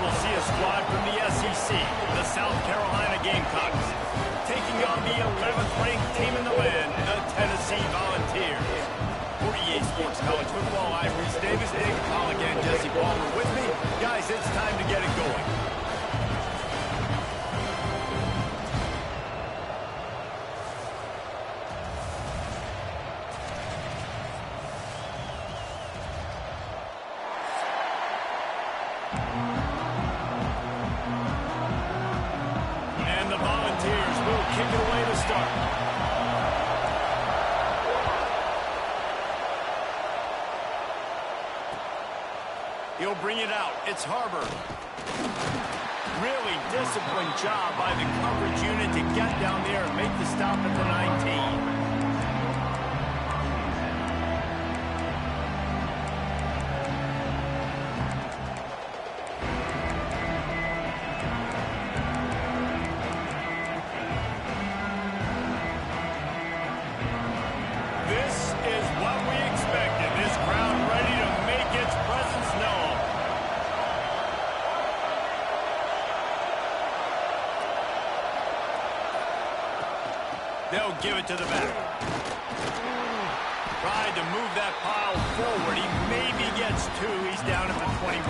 we'll see a squad from the SEC, the South Carolina Gamecocks, taking on the 11th ranked team in the land, the Tennessee Volunteers. For EA Sports College Football, I'm Reese Davis, Dave Pollock, and Jesse Palmer with me. Guys, it's time to get it going. And the Volunteers will kick it away to start. He'll bring it out. It's Harbor. Really disciplined job by the coverage unit to get down there and make the stop at the 19. They'll give it to the back. Tried to move that pile forward. He maybe gets two. He's down at the 21.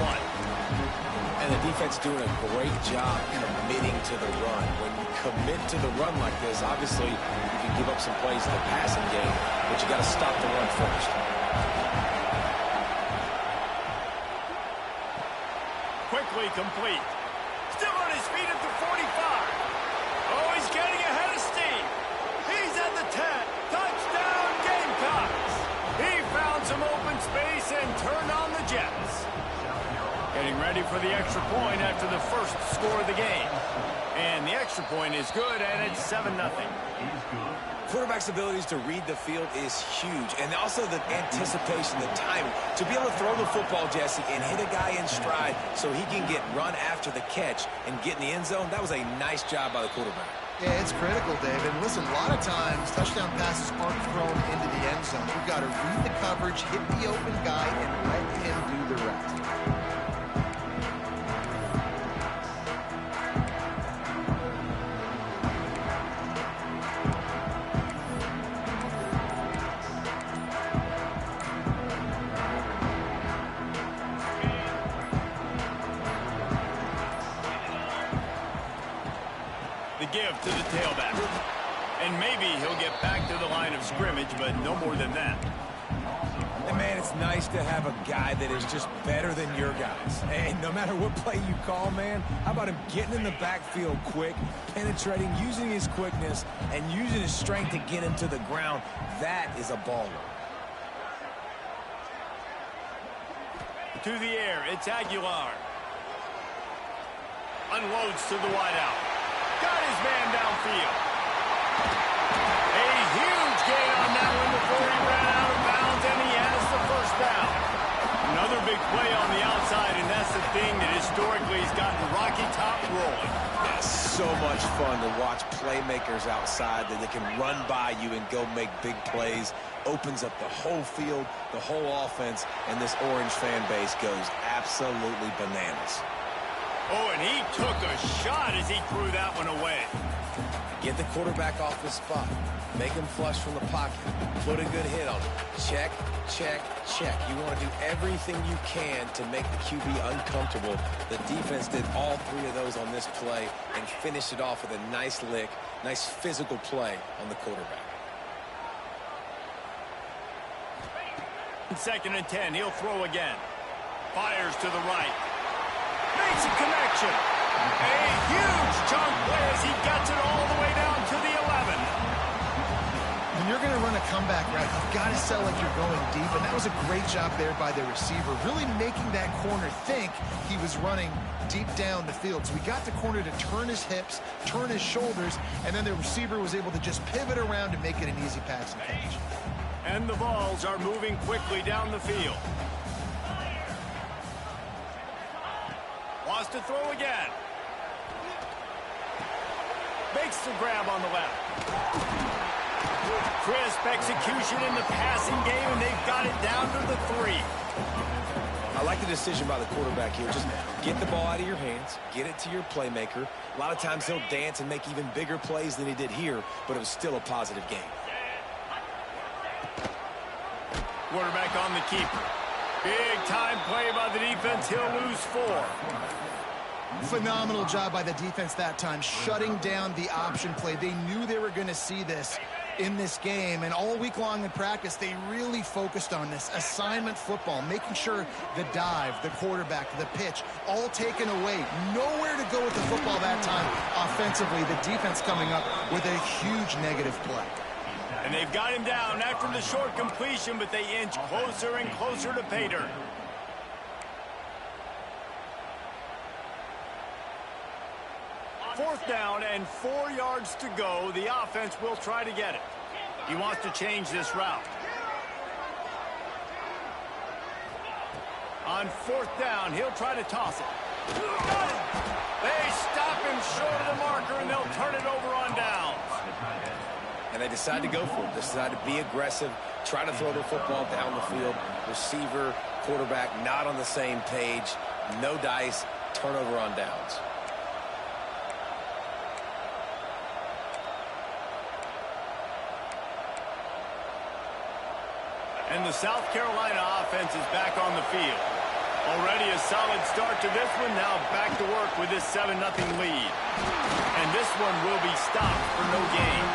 And the defense doing a great job committing to the run. When you commit to the run like this, obviously you can give up some plays in the passing game, but you got to stop the run first. Quickly complete. Still on his feet at the 45. Oh, he's getting ahead of steam. He's at the 10. Touchdown, Gamecocks. He found some open space and turned on the Jets. Getting ready for the extra point after the first score of the game. And the extra point is good, and it's 7-0. Quarterback's abilities to read the field is huge, and also the anticipation, the timing. To be able to throw the football, Jesse, and hit a guy in stride so he can get run after the catch and get in the end zone, that was a nice job by the quarterback. Yeah, it's critical, David. Listen, a lot of times touchdown passes aren't thrown into the end zone. You've got to read the coverage, hit the open guy, and let him do the rest. Give to the tailback. And maybe he'll get back to the line of scrimmage, but no more than that. And man, it's nice to have a guy that is just better than your guys. And no matter what play you call, man, how about him getting in the backfield quick, penetrating, using his quickness, and using his strength to get him to the ground. That is a baller. To the air, it's Aguilar. Unloads to the wideout. Got his man downfield. A huge gain on that one before he ran out of bounds, and he has the first down. Another big play on the outside, and that's the thing that historically has gotten Rocky Top rolling. Yeah, so much fun to watch playmakers outside that they can run by you and go make big plays. Opens up the whole field, the whole offense, and this Orange fan base goes absolutely bananas. Oh, and he took a shot as he threw that one away. Get the quarterback off the spot. Make him flush from the pocket. Put a good hit on him. Check, check, check. You want to do everything you can to make the QB uncomfortable. The defense did all three of those on this play and finished it off with a nice lick, nice physical play on the quarterback. 2nd and 10. He'll throw again. Fires to the right. Makes a connection. A huge chunk play as he gets it all the way down to the 11. When you're going to run a comeback route, you've got to sell like you're going deep, and that was a great job there by the receiver, really making that corner think he was running deep down the field. So we got the corner to turn his hips, turn his shoulders, and then the receiver was able to just pivot around and make it an easy pass and catch. And the balls are moving quickly down the field. Wants to throw again. Makes the grab on the left. Crisp execution in the passing game, and they've got it down to the 3. I I like the decision by the quarterback here. Just get the ball out of your hands, get it to your playmaker. A lot of times he'll dance and make even bigger plays than he did here, but it was still a positive game. Quarterback on the keeper. Big time play by the defense. He'll lose 4. Phenomenal job by the defense that time, shutting down the option play. They knew they were going to see this in this game, and all week long in practice, they really focused on this assignment football, making sure the dive, the quarterback, the pitch, all taken away. Nowhere to go with the football that time offensively. The defense coming up with a huge negative play. And they've got him down after the short completion, but they inch closer and closer to pay dirt. Fourth down and 4 yards to go. The offense will try to get it. He wants to change this route. On 4th down, he'll try to toss it. They stop him short of the marker, and they'll turn it over on downs. And they decide to go for it. They decide to be aggressive, try to throw the football down the field. Receiver, quarterback, not on the same page. No dice, turnover on downs. And the South Carolina offense is back on the field. Already a solid start to this one. Now back to work with this 7-0 lead. And this one will be stopped for no gain.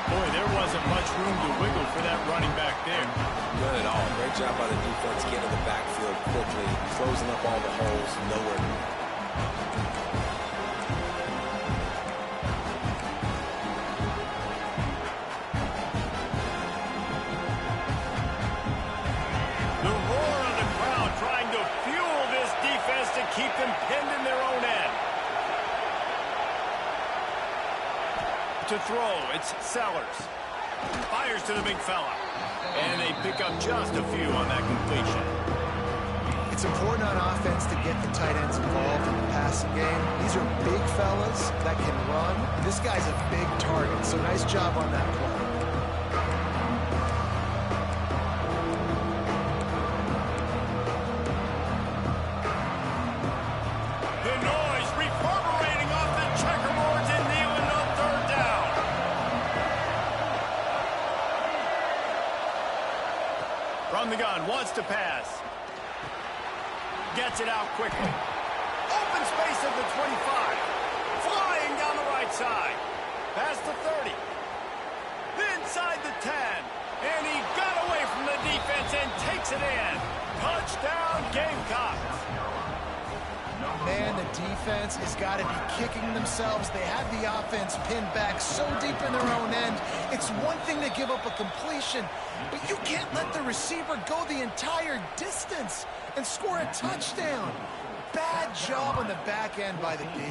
Boy, there wasn't much room to wiggle for that running back there. None at all. Great job by the defense getting the backfield quickly, closing up all the holes, nowhere to go. Keep them pinned in their own end. To throw, it's Sellers. Fires to the big fella. And they pick up just a few on that completion. It's important on offense to get the tight ends involved in the passing game. These are big fellas that can run. This guy's a big target, so nice job on that play. From the gun, wants to pass. Gets it out quickly. Open space at the 25. Flying down the right side. Past the 30. Inside the 10. And he got away from the defense and takes it in. Touchdown, Gamecocks. Man, the defense has got to be kicking themselves. They have the offense pinned back so deep in their own end. It's one thing to give up a completion, but you can't let the receiver go the entire distance and score a touchdown. Bad job on the back end by the D.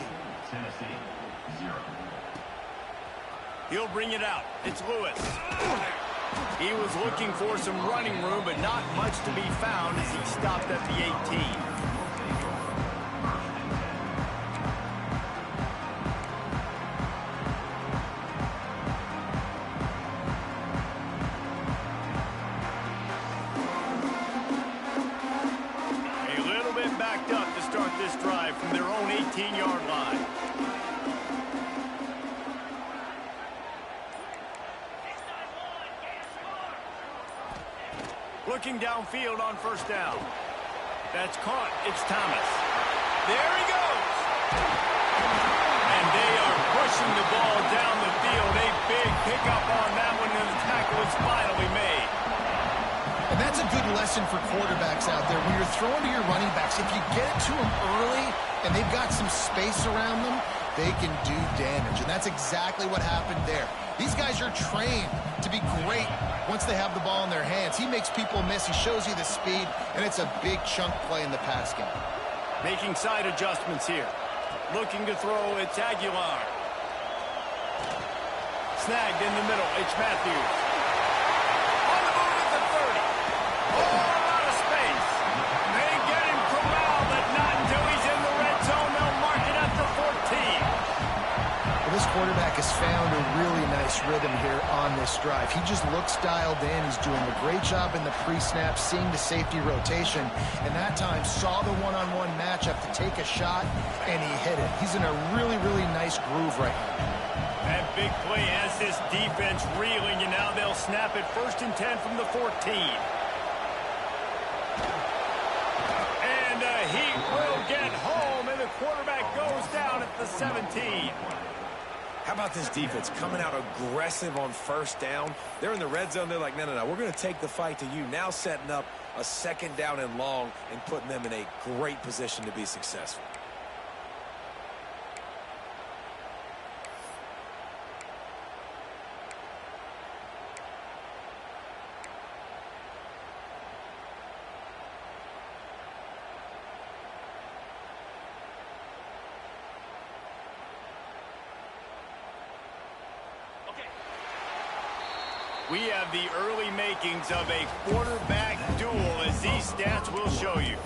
He'll bring it out. It's Lewis. He was looking for some running room, but not much to be found as he stopped at the 18. From their own 18-yard line. Looking downfield on 1st down. That's caught. It's Thomas. There he goes. And they are pushing the ball down the field. A big pickup on that one, and the tackle is finally made. And that's a good lesson for quarterbacks out there. When you're throwing to your running backs, if you get it to them early and they've got some space around them, they can do damage. And that's exactly what happened there. These guys are trained to be great once they have the ball in their hands. He makes people miss. He shows you the speed, and it's a big chunk play in the pass game. Making side adjustments here. Looking to throw, it's Aguilar. Snagged in the middle, it's Matthews. On the move at the 30. Oh, out of space. They get him corralled, but not until he's in the red zone. They'll mark it at the 14. Well, this quarterback has found a really nice nice rhythm here on this drive. He just looks dialed in. He's doing a great job in the pre-snap, seeing the safety rotation, and that time saw the one-on-one matchup to take a shot, and he hit it. He's in a really, really nice groove right now. That big play has this defense reeling, and now they'll snap it 1st and 10 from the 14. And the Heat will get home, and the quarterback goes down at the 17. How about this defense coming out aggressive on 1st down? They're in the red zone. They're like, no, we're going to take the fight to you. Now setting up a 2nd down and long and putting them in a great position to be successful. We have the early makings of a quarterback duel, as these stats will show you.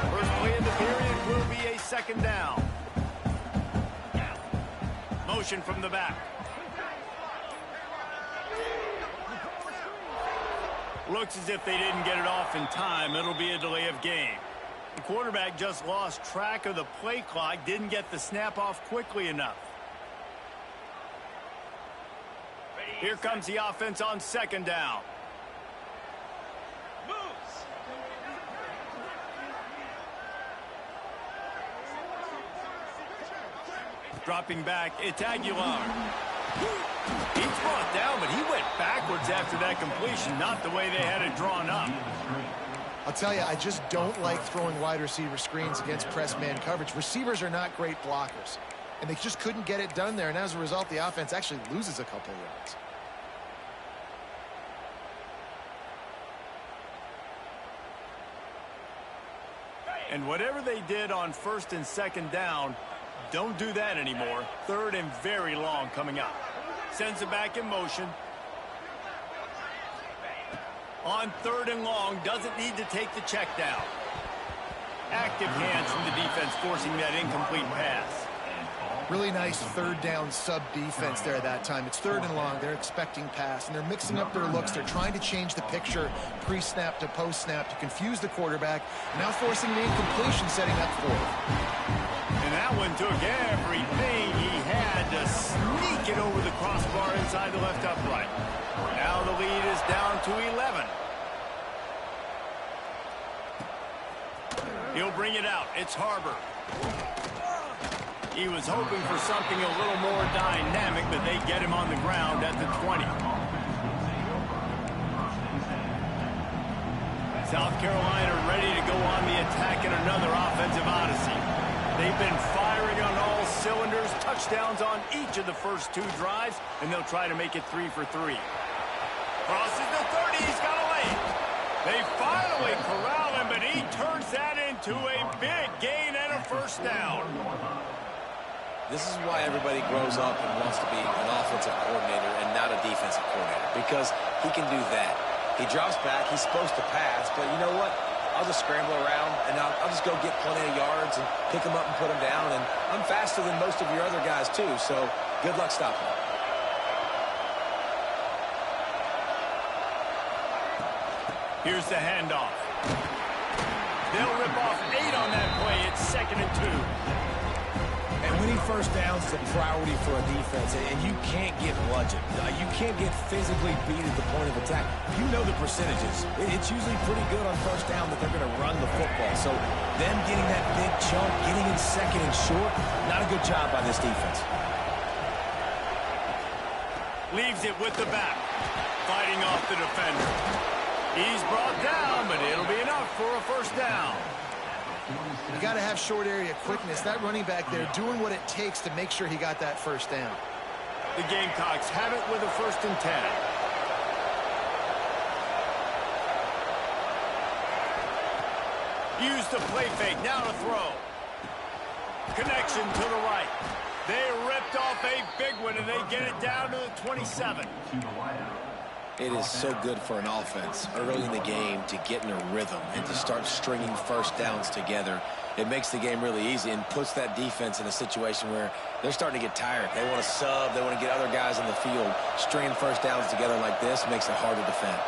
First play of the period will be a 2nd down. Motion from the back. Looks as if they didn't get it off in time. It'll be a delay of game. The quarterback just lost track of the play clock, didn't get the snap off quickly enough. Here comes the offense on 2nd down. Dropping back, it's Aguilar. He's brought down, but he went backwards after that completion, not the way they had it drawn up. I'll tell you, I just don't like throwing wide receiver screens against press man coverage. Receivers are not great blockers, and they just couldn't get it done there, and as a result, the offense actually loses a couple of yards. And whatever they did on 1st and 2nd down, don't do that anymore. 3rd and very long coming up. Sends it back in motion. On 3rd and long, doesn't need to take the check down. Active hands from the defense forcing that incomplete pass. Really nice 3rd down sub defense there that time. It's 3rd and long. They're expecting pass, and they're mixing up their looks. They're trying to change the picture pre-snap to post-snap to confuse the quarterback. Now forcing the incompletion, setting up 4th. And that one took everything he had to sneak it over the crossbar inside the left upright. Now the lead is down to 11. He'll bring it out. It's Harbor. He was hoping for something a little more dynamic, but they get him on the ground at the 20. South Carolina ready to go on the attack in another offensive odyssey. They've been firing on all cylinders, touchdowns on each of the first 2 drives, and they'll try to make it 3 for 3. Crosses the 30, he's got a lane. They finally corral him, but he turns that into a big gain and a 1st down. This is why everybody grows up and wants to be an offensive coordinator and not a defensive coordinator, because he can do that. He drops back, he's supposed to pass, but you know what? I'll just scramble around, and I'll just go get plenty of yards and pick them up and put them down. And I'm faster than most of your other guys, too, so good luck stopping them. Here's the handoff. They'll rip off 8 on that play. It's 2nd and 2. And winning 1st downs is a priority for a defense, and you can't get bludgeoned. You can't get physically beat at the point of attack. You know the percentages. It's usually pretty good on 1st down that they're going to run the football. So them getting that big chunk, getting in 2nd and short, not a good job by this defense. Leaves it with the back, fighting off the defender. He's brought down, but it'll be enough for a 1st down. You got to have short area quickness. That running back there doing what it takes to make sure he got that 1st down. The Gamecocks have it with a 1st and 10. Use the play fake, now to throw. Connection to the right. They ripped off a big one, and they get it down to the 27. It is so good for an offense early in the game to get in a rhythm and to start stringing first downs together. It makes the game really easy and puts that defense in a situation where they're starting to get tired. They want to sub. They want to get other guys in the field. Stringing first downs together like this makes it hard to defend.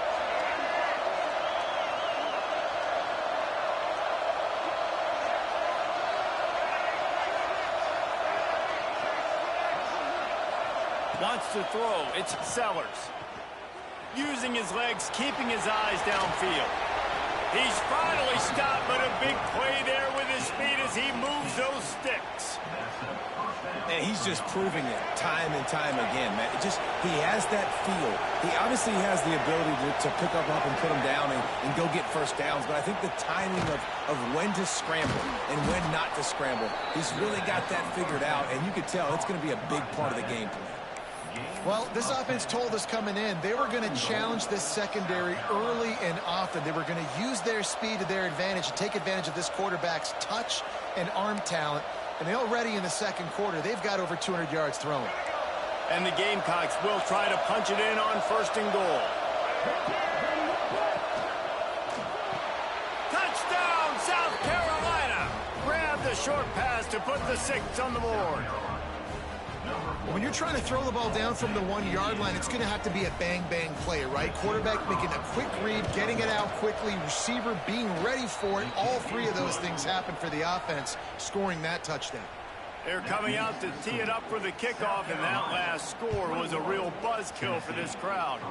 Wants to throw. It's Sellers. Using his legs, keeping his eyes downfield. He's finally stopped, but a big play there with his speed as he moves those sticks. And he's just proving it time and time again, man. He has that feel. He obviously has the ability to pick up and put them down and go get first downs, but I think the timing of when to scramble and when not to scramble, he's really got that figured out, and you could tell it's going to be a big part of the game plan. Well, this offense told us coming in they were going to challenge this secondary early and often. They were going to use their speed to their advantage and take advantage of this quarterback's touch and arm talent. And they already in the second quarter, they've got over 200 yards thrown. And the Gamecocks will try to punch it in on 1st and goal. Touchdown, South Carolina! Grab the short pass to put the 6 on the board. When you're trying to throw the ball down from the 1-yard line, it's going to have to be a bang-bang play, right? Quarterback making a quick read, getting it out quickly, receiver being ready for it. All three of those things happen for the offense, scoring that touchdown. They're coming out to tee it up for the kickoff, and that last score was a real buzzkill for this crowd.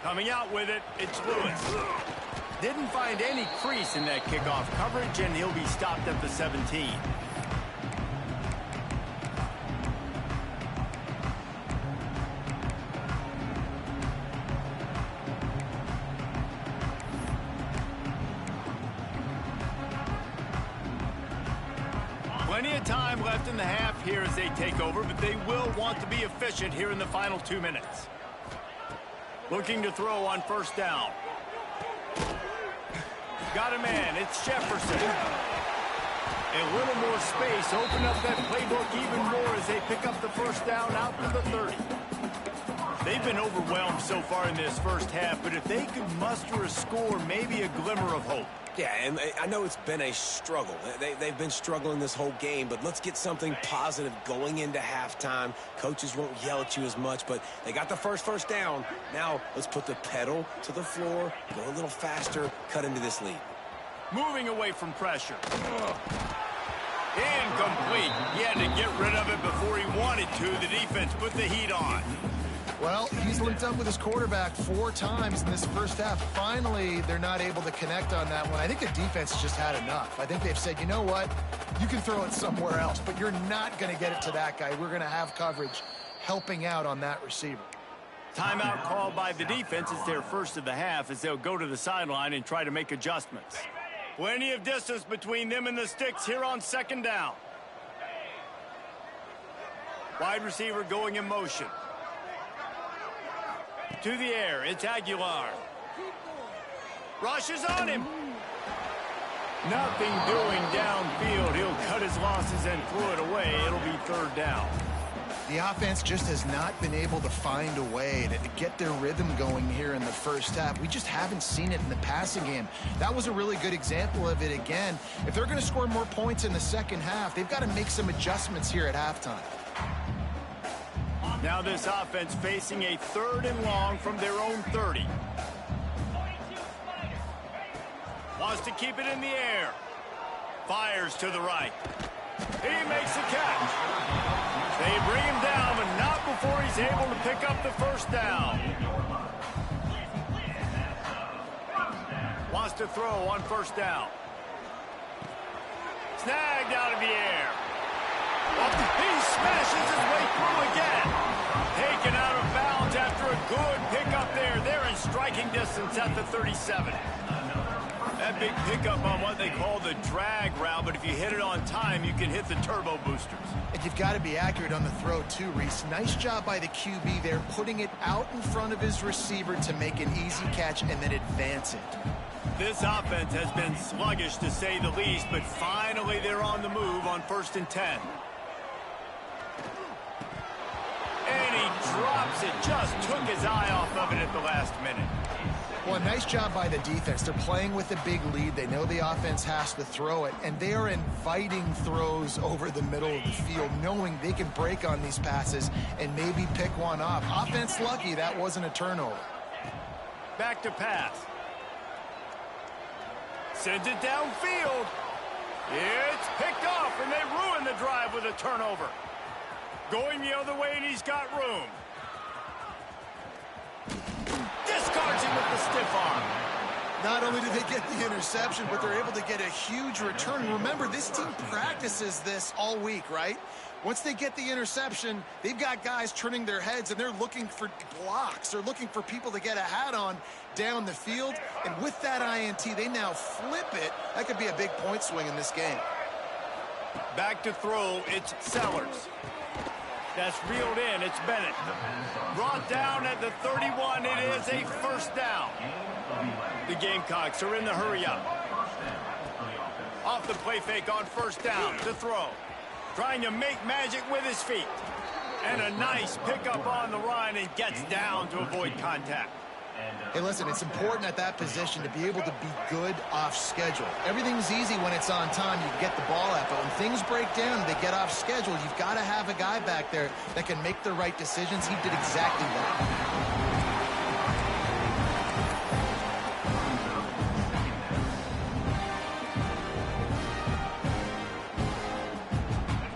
Coming out with it, it's Lewis. Didn't find any crease in that kickoff coverage, and he'll be stopped at the 17. Plenty of time left in the half here as they take over, but they will want to be efficient here in the final 2 minutes. Looking to throw on 1st down. Got a man, it's Jefferson. A little more space, open up that playbook even more as they pick up the 1st down out to the 30. They've been overwhelmed so far in this first half, but if they could muster a score, maybe a glimmer of hope. Yeah, and I know it's been a struggle. They've been struggling this whole game, but let's get something positive going into halftime. Coaches won't yell at you as much, but they got the first down. Now let's put the pedal to the floor, go a little faster, cut into this lead. Moving away from pressure. Incomplete. He had to get rid of it before he wanted to. The defense put the heat on. Well, he's linked up with his quarterback 4 times in this first half. Finally, they're not able to connect on that one. I think the defense just had enough. I think they've said, you know what? You can throw it somewhere else, but you're not going to get it to that guy. We're going to have coverage helping out on that receiver. Timeout called by the defense. It's their first of the half as they'll go to the sideline and try to make adjustments. Plenty of distance between them and the sticks here on 2nd down. Wide receiver going in motion. To the air, it's Aguilar. Rushes on him. Nothing doing downfield. He'll cut his losses and throw it away. It'll be 3rd down. The offense just has not been able to find a way to get their rhythm going here in the first half. We just haven't seen it in the passing game. That was a really good example of it again. If they're going to score more points in the second half, they've got to make some adjustments here at halftime. Now this offense facing a 3rd and long from their own 30. Wants to keep it in the air. Fires to the right. He makes a catch. They bring him down, but not before he's able to pick up the 1st down. Wants to throw on 1st down. Snagged out of the air. He smashes his way through again. Taken out of bounds after a good pickup there. They're in striking distance at the 37. That big pickup on what they call the drag route, but if you hit it on time, you can hit the turbo boosters. And you've got to be accurate on the throw too, Reese. Nice job by the QB there, putting it out in front of his receiver to make an easy catch and then advance it. This offense has been sluggish to say the least, but finally they're on the move on 1st and 10. And he drops it. Just took his eye off of it at the last minute. Well, a nice job by the defense. They're playing with a big lead. They know the offense has to throw it, and they are inviting throws over the middle of the field, knowing they can break on these passes and maybe pick one off. Offense lucky that wasn't a turnover. Back to pass. Sends it downfield. It's picked off, and they ruin the drive with a turnover. Going the other way, and he's got room. Discards him with the stiff arm. Not only do they get the interception, but they're able to get a huge return. Remember, this team practices this all week, right? Once they get the interception, they've got guys turning their heads, and they're looking for blocks. They're looking for people to get a hat on down the field. And with that INT, they now flip it. That could be a big point swing in this game. Back to throw, it's Sellers. That's reeled in, it's Bennett. Brought down at the 31, it is a 1st down. The Gamecocks are in the hurry-up. Off the play fake on 1st down to throw. Trying to make magic with his feet. And a nice pickup on the run and gets down to avoid contact. Hey, listen, it's important at that position to be able to be good off schedule. Everything's easy when it's on time. You get the ball out. But when things break down, they get off schedule. You've got to have a guy back there that can make the right decisions. He did exactly that.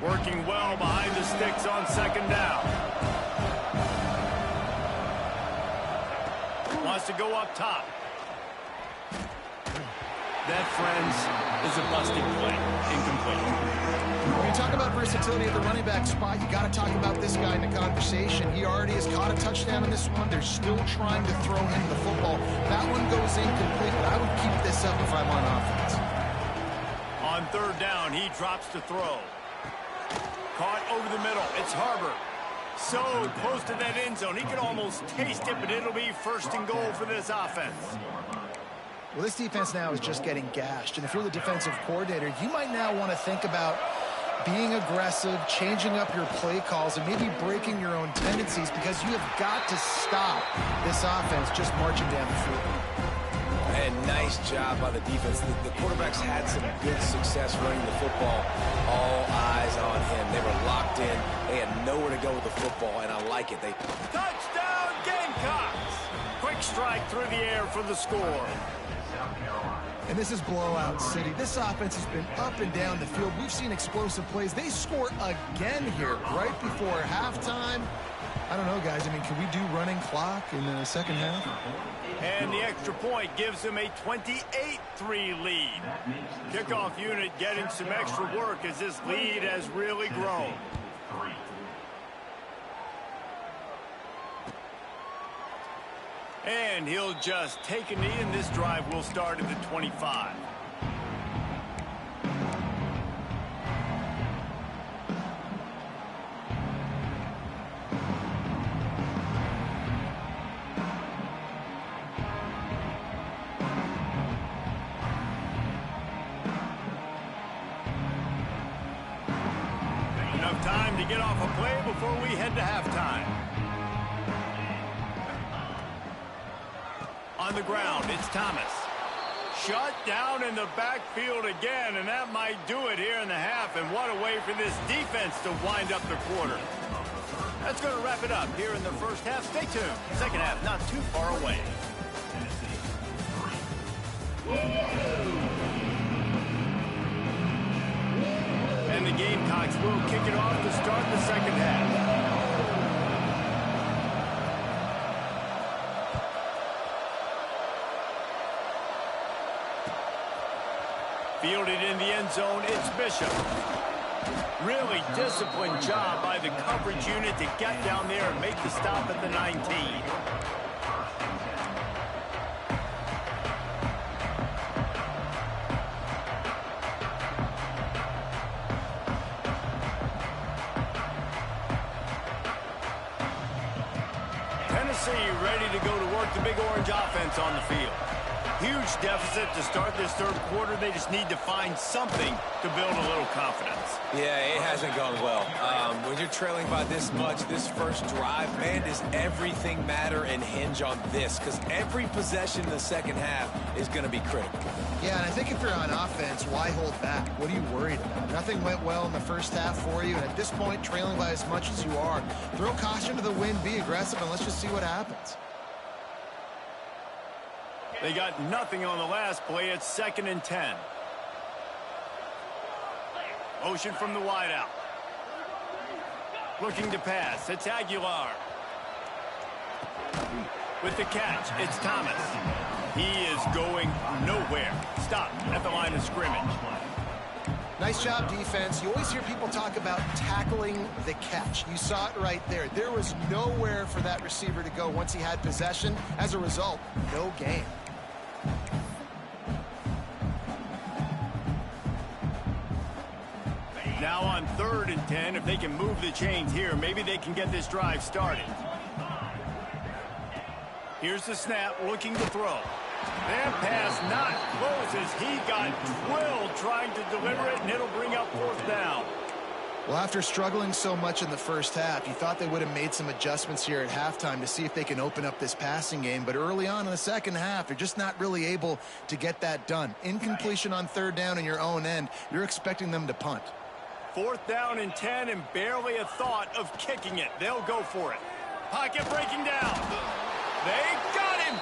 Working well behind the sticks on 2nd down. Wants to go up top. That, friends, is a busting play. Incomplete. When you talk about versatility at the running back spot, you got to talk about this guy in the conversation. He already has caught a touchdown in this one. They're still trying to throw him the football. That one goes incomplete, but I would keep this up if I'm on offense. On 3rd down, he drops to throw. Caught over the middle. It's Harbor. So close to that end zone. He can almost taste it, but it'll be 1st and goal for this offense. Well, this defense now is just getting gashed. And if you're the defensive coordinator, you might now want to think about being aggressive, changing up your play calls, and maybe breaking your own tendencies, because you have got to stop this offense just marching down the field. And nice job by the defense. The quarterbacks had some good success running the football. All eyes on him. They were locked in. They had nowhere to go with the football, and I like it. Touchdown, Gamecocks! Quick strike through the air for the score. And this is blowout city. This offense has been up and down the field. We've seen explosive plays. They score again here right before halftime. I don't know, guys. I mean, can we do running clock in the 2nd half? And the extra point gives them a 28-3 lead. Kickoff unit getting some extra work as this lead has really grown. And he'll just take a knee, and this drive will start at the 25. Enough time to get off a play before we head to halftime. On the ground, it's Thomas. Shut down in the backfield again, and that might do it here in the half. And what a way for this defense to wind up the quarter. That's going to wrap it up here in the 1st half. Stay tuned. 2nd half not too far away. And the Gamecocks will kick it off to start the 2nd half. Fielded in the end zone, it's Bishop. Really disciplined job by the coverage unit to get down there and make the stop at the 19. Tennessee ready to go to work the Big Orange offense on the field. Huge deficit to start this third quarter. They just need to find something to build a little confidence. Yeah, it hasn't gone well. When you're trailing by this much, this first drive, man, does everything matter and hinge on this? Because every possession in the second half is going to be critical. Yeah, and I think if you're on offense, why hold back? What are you worried about? Nothing went well in the first half for you, and at this point, trailing by as much as you are, throw caution to the wind, be aggressive, and let's just see what happens. They got nothing on the last play. It's 2nd and 10. Motion from the wideout. Looking to pass. It's Aguilar. With the catch, it's Thomas. He is going nowhere. Stop at the line of scrimmage. Nice job, defense. You always hear people talk about tackling the catch. You saw it right there. There was nowhere for that receiver to go once he had possession. As a result, no gain. Now on 3rd and 10, if they can move the chains here, maybe they can get this drive started. Here's the snap, looking to throw. That pass not close as he got drilled trying to deliver it, and it'll bring up 4th down. Well, after struggling so much in the first half, you thought they would have made some adjustments here at halftime to see if they can open up this passing game. But early on in the second half, they're just not really able to get that done. Incompletion on 3rd down in your own end, you're expecting them to punt. 4th down and 10, and barely a thought of kicking it. They'll go for it. Pocket breaking down. They got him.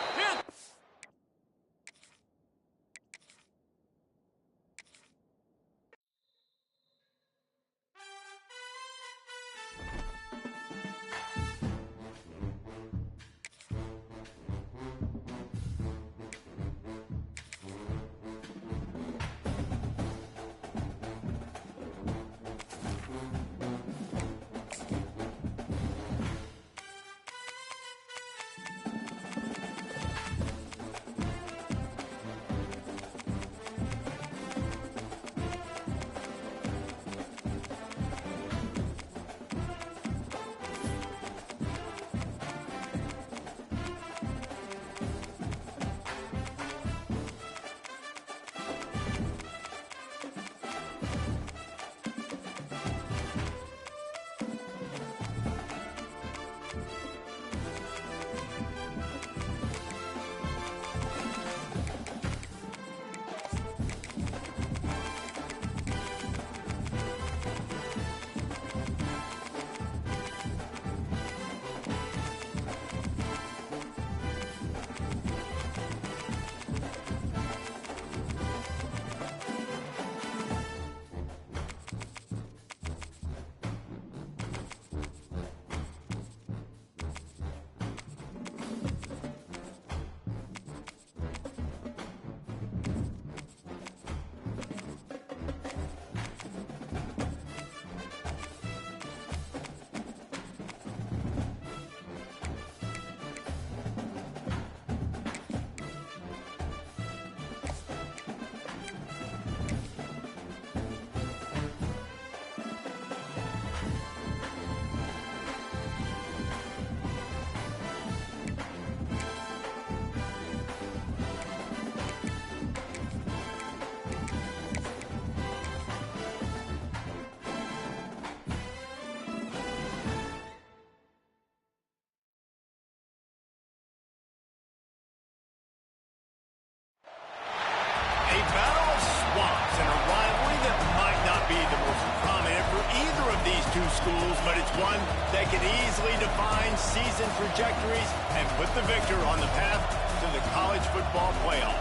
Schools, but it's one that can easily define season trajectories and put the victor on the path to the college football playoff.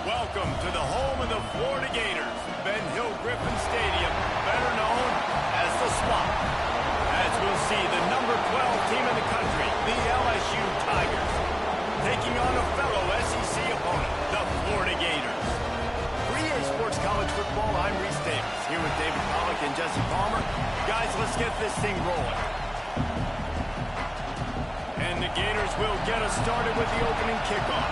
Welcome to the home of the Florida Gators, Ben Hill Griffin Stadium, better known as the Swamp. As we'll see, the number 12 team in the country, the LSU Tigers, taking on a fellow SEC opponent, the Florida Gators. For EA Sports College Football, I'm Reese Davis, here with David Pollack and Jesse Palmer. Guys, let's get this thing rolling. And the Gators will get us started with the opening kickoff.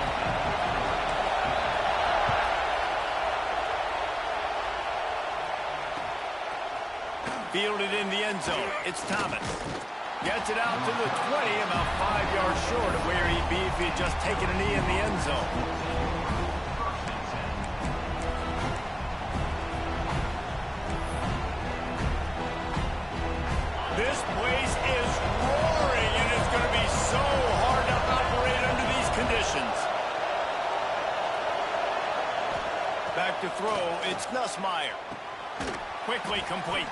Fielded in the end zone, it's Thomas. Gets it out to the 20, about 5 yards short of where he'd be if he'd just taken a knee in the end zone. This place is roaring, and it's going to be so hard to operate under these conditions. Back to throw, it's Nussmeier. Quickly complete.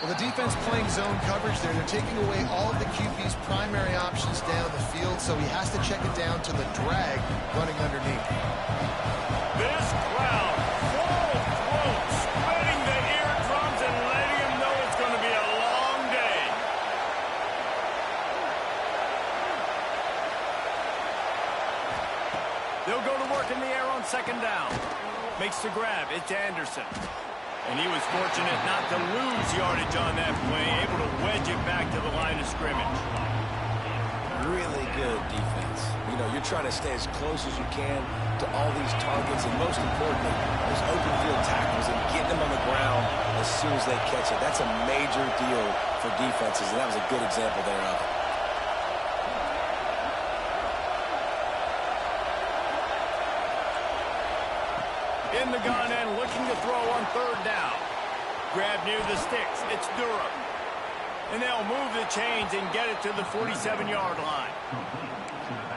Well, the defense playing zone coverage there. They're taking away all of the QB's primary options down the field, so he has to check it down to the drag running underneath. This crowd, full throat, spreading the eardrums and letting him know it's going to be a long day. They'll go to work in the air on second down. Makes the grab. It's Anderson. And he was fortunate not to lose yardage on that play, able to wedge it back to the line of scrimmage. Really good defense. You know, you're trying to stay as close as you can to all these targets, and most importantly, those open field tackles and getting them on the ground as soon as they catch it. That's a major deal for defenses, and that was a good example thereof. In the gun and looking to throw on third down. Grab near the sticks. It's Durham. And they'll move the chains and get it to the 47-yard line.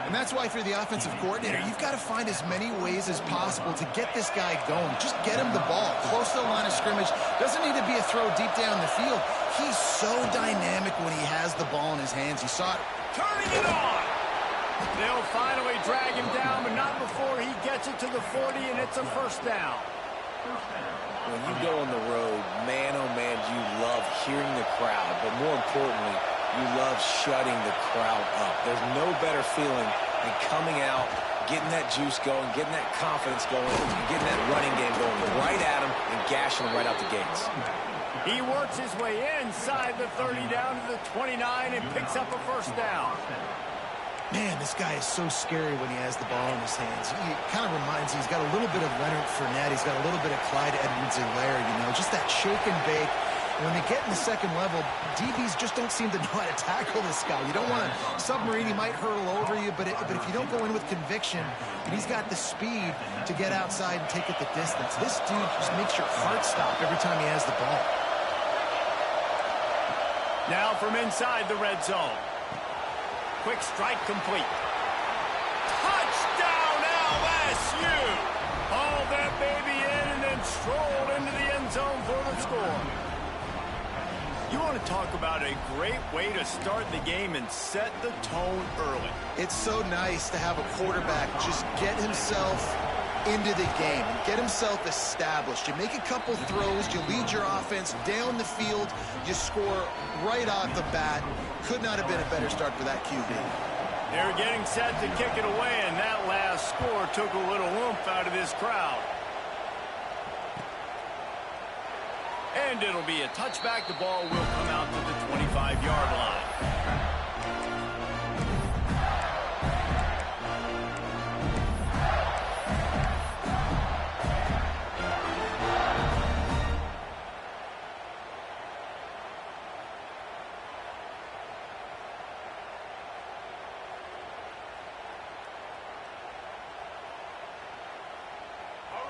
And that's why, if you're the offensive coordinator, you've got to find as many ways as possible to get this guy going. Just get him the ball close to the line of scrimmage. Doesn't need to be a throw deep down the field. He's so dynamic when he has the ball in his hands. You saw it. Turning it on. They'll finally drag him down, but not before he gets it to the 40, and it's a first down. When you go on the road, man, oh man, you love hearing the crowd, but more importantly, you love shutting the crowd up. There's no better feeling than coming out, getting that juice going, getting that confidence going, and getting that running game going right at them and gashing them right out the gates. He works his way inside the 30 down to the 29 and picks up a first down. Man, this guy is so scary when he has the ball in his hands. He kind of reminds me, he's got a little bit of Leonard Fournette. He's got a little bit of Clyde Edwards-Helaire, you know, just that shake and bake. And when they get in the second level, DBs just don't seem to know how to tackle this guy. You don't want to submarine. He might hurtle over you, but if you don't go in with conviction, and he's got the speed to get outside and take it the distance, this dude just makes your heart stop every time he has the ball. Now from inside the red zone. Quick strike complete. Touchdown LSU! Hauled that baby in and then strolled into the end zone for the score. You want to talk about a great way to start the game and set the tone early. It's so nice to have a quarterback just get himself into the game and get himself established. You make a couple throws, you lead your offense down the field, you score right off the bat. Could not have been a better start for that QB. They're getting set to kick it away, and that last score took a little oomph out of this crowd. And it'll be a touchback. The ball will come out to the 25-yard line.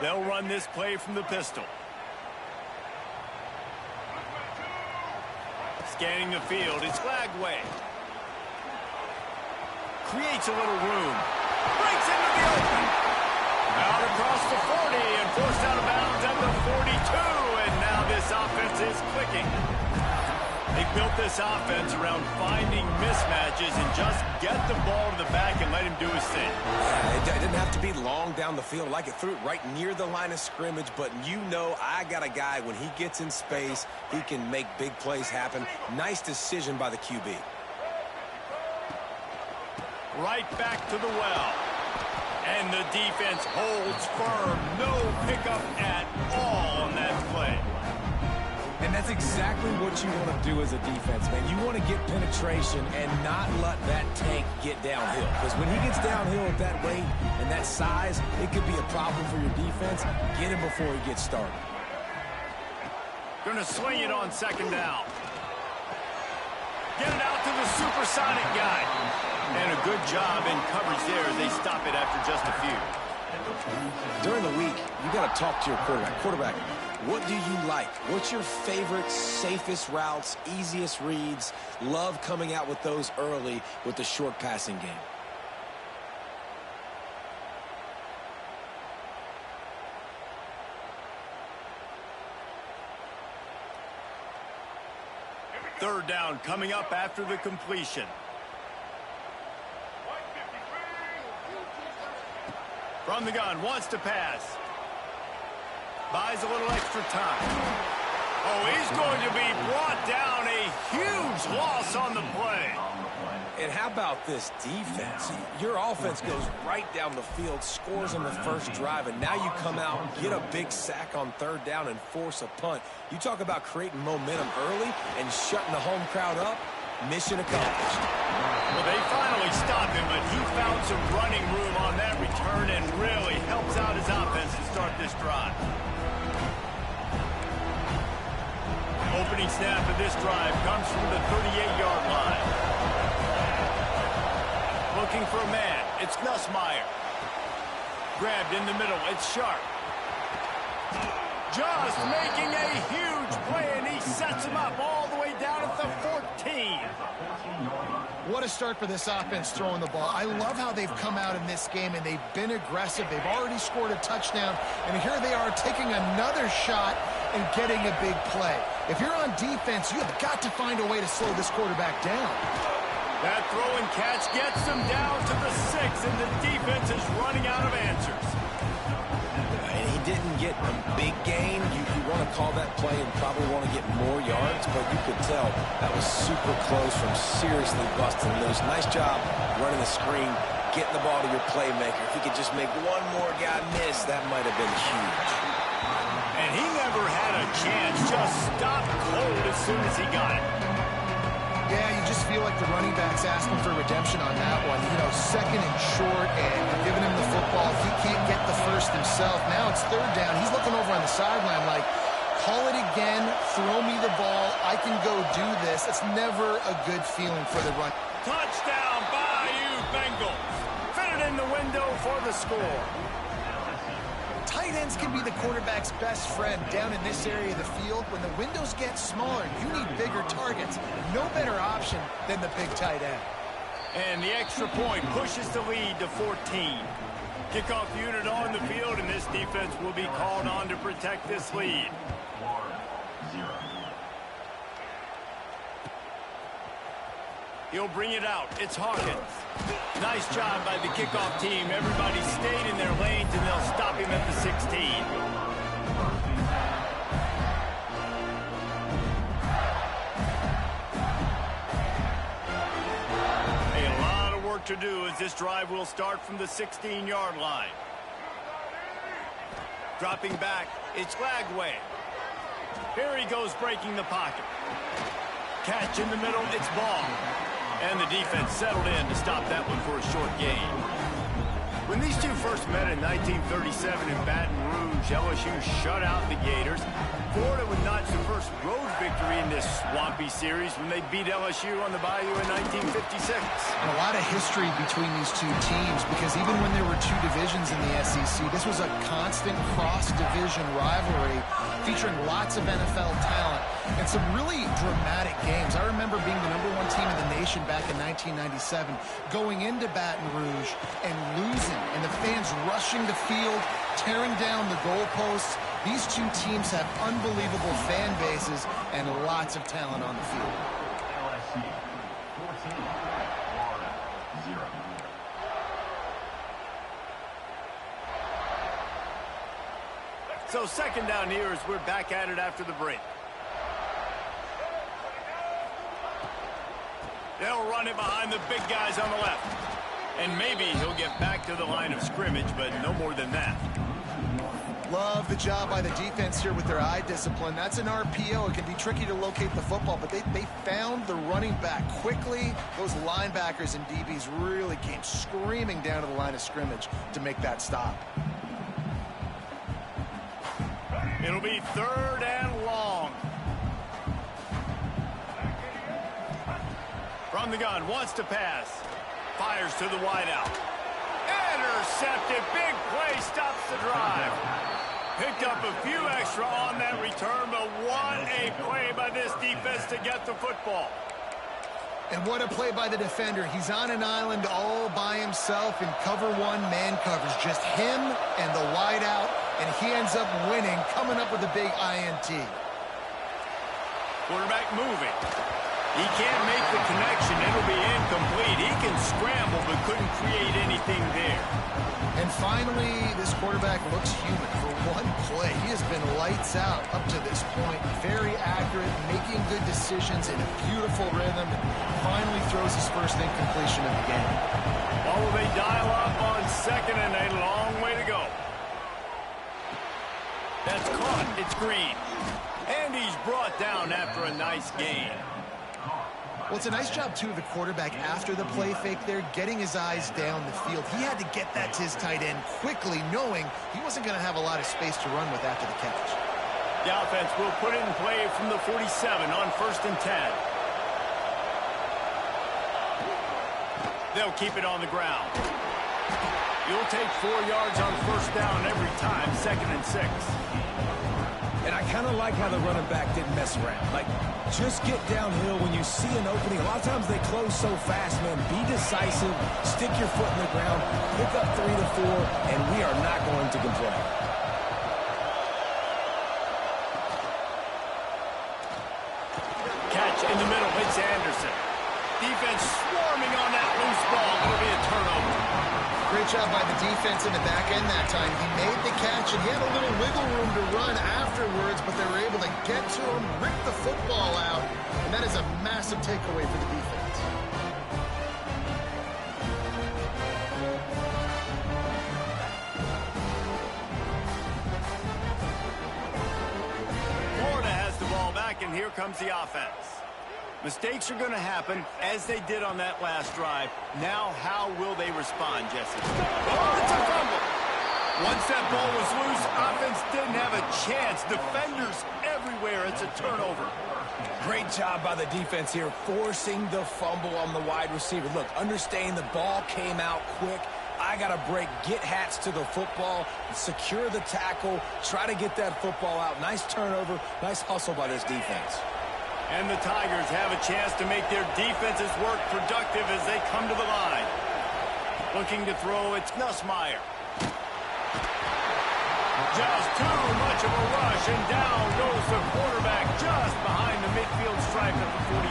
They'll run this play from the pistol. Scanning the field, it's Flagway. Creates a little room. Breaks into the open. Out across the 40 and forced out of bounds at the 42. And now this offense is clicking. They built this offense around finding mismatches and just get the ball to the back and let him do his thing. It didn't have to be long down the field. Like it threw it right near the line of scrimmage, but you know I got a guy, when he gets in space, he can make big plays happen. Nice decision by the QB. Right back to the well. And the defense holds firm. No pickup at all on that play. And that's exactly what you want to do as a defense, man. You want to get penetration and not let that tank get downhill. Because when he gets downhill at that rate and that size, it could be a problem for your defense. Get him before he gets started. Going to swing it on second down. Get it out to the supersonic guy. And a good job in coverage there. They stop it after just a few. During the week, you got to talk to your quarterback. Quarterback, what do you like? What's your favorite, safest routes, easiest reads? Love coming out with those early with the short passing game. Third down coming up after the completion. From the gun, wants to pass. Buys a little extra time. Oh, he's going to be brought down. A huge loss on the play. And how about this defense? Your offense goes right down the field, scores on the first drive, and now you come out, get a big sack on third down, and force a punt. You talk about creating momentum early and shutting the home crowd up. Mission accomplished. Well, they finally stopped him, but he found some running room on that return and really helps out his offense to start this drive. Opening snap of this drive comes from the 38-yard line. Looking for a man. It's Nussmeier. Grabbed in the middle. It's Sharp. Just making a huge play, and he sets him up all the way down at the 14. What a start for this offense throwing the ball. I love how they've come out in this game, and they've been aggressive. They've already scored a touchdown, and here they are taking another shot and getting a big play. If you're on defense, you have got to find a way to slow this quarterback down. That throw and catch gets them down to the 6, and the defense is running out of answers. And he didn't get a big gain. You want to call that play and probably want to get more yards, but you could tell that was super close from seriously busting loose. Nice job running the screen, getting the ball to your playmaker. If he could just make one more guy miss, that might have been huge. And he never had a chance, just stopped cold as soon as he got it. Yeah, you just feel like the running back's asking for redemption on that one. You know, second and short, and you're giving him the football. He can't get the first himself. Now it's third down. He's looking over on the sideline like, call it again, throw me the ball, I can go do this. It's never a good feeling for the run. Touchdown, Bayou Bengals. Fit it in the window for the score. Tight ends can be the quarterback's best friend down in this area of the field. When the windows get smaller, you need bigger targets. No better option than the big tight end. And the extra point pushes the lead to 14. Kickoff unit on the field, and this defense will be called on to protect this lead. He'll bring it out. It's Hawkins. Nice job by the kickoff team. Everybody stayed in their lanes, and they'll stop him at the 16. A lot of work to do as this drive will start from the 16-yard line. Dropping back, it's Lagway. Here he goes breaking the pocket. Catch in the middle, it's Ball. And the defense settled in to stop that one for a short gain. When these two first met in 1937 in Baton Rouge, LSU shut out the Gators. Florida would notch the first road victory in this swampy series when they beat LSU on the Bayou in 1956. A lot of history between these two teams because even when there were two divisions in the SEC, this was a constant cross-division rivalry featuring lots of NFL talent and some really dramatic games. I remember being the #1 team in the nation back in 1997, going into Baton Rouge and losing, and the fans rushing the field, tearing down the goalposts. These two teams have unbelievable fan bases and lots of talent on the field. LSU 14, Florida 0. So second down here as we're back at it after the break. They'll run it behind the big guys on the left. And maybe he'll get back to the line of scrimmage, but no more than that. Love the job by the defense here with their eye discipline. That's an RPO. It can be tricky to locate the football, but they found the running back quickly. Those linebackers and DBs really came screaming down to the line of scrimmage to make that stop. It'll be third and long. from the gun, wants to pass. Fires to the wideout. Intercepted. Big play, stops the drive. Picked up a few extra on that return, but what a play by this defense to get the football. And what a play by the defender. He's on an island all by himself in cover one, man covers. Just him and the wideout, and he ends up winning, coming up with a big INT. Quarterback moving. He can't make the connection. It'll be incomplete. He can scramble, but couldn't create anything there. And finally, this quarterback looks human. For one play, he has been lights out up to this point. Very accurate, making good decisions in a beautiful rhythm. Finally throws his first incompletion of the game. Oh, they dial up on second and a long way to go. That's caught. It's Green. And he's brought down after a nice gain. Well, it's a nice job, too, of the quarterback after the play fake there, getting his eyes down the field. He had to get that to his tight end quickly, knowing he wasn't going to have a lot of space to run with after the catch. The offense will put it in play from the 47 on 1st and 10. They'll keep it on the ground. You'll take 4 yards on 1st down every time, 2nd and 6. And I kind of like how the running back didn't mess around. Like, just get downhill when you see an opening. A lot of times they close so fast, man. Be decisive, stick your foot in the ground, pick up 3 to 4, and we are not going to complain. Catch in the middle, it's Anderson. Defense swarming on that loose ball. It'll be a turnover. Great job by the defense in the back end that time. He made the catch, and he had a little wiggle room to run afterwards, but they were able to get to him, rip the football out, and that is a massive takeaway for the defense. Florida has the ball back, and here comes the offense. Mistakes are going to happen, as they did on that last drive. Now, how will they respond, Jesse? Oh, it's a fumble. Once that ball was loose, offense didn't have a chance. Defenders everywhere. It's a turnover. Great job by the defense here, forcing the fumble on the wide receiver. Look, understanding the ball came out quick. I got to break, get Hats to the football, secure the tackle, try to get that football out. Nice turnover, nice hustle by this defense. And the Tigers have a chance to make their defenses work productive as they come to the line. Looking to throw, it's Nussmeier. Just too much of a rush, and down goes the quarterback just behind the midfield stripe at the 49.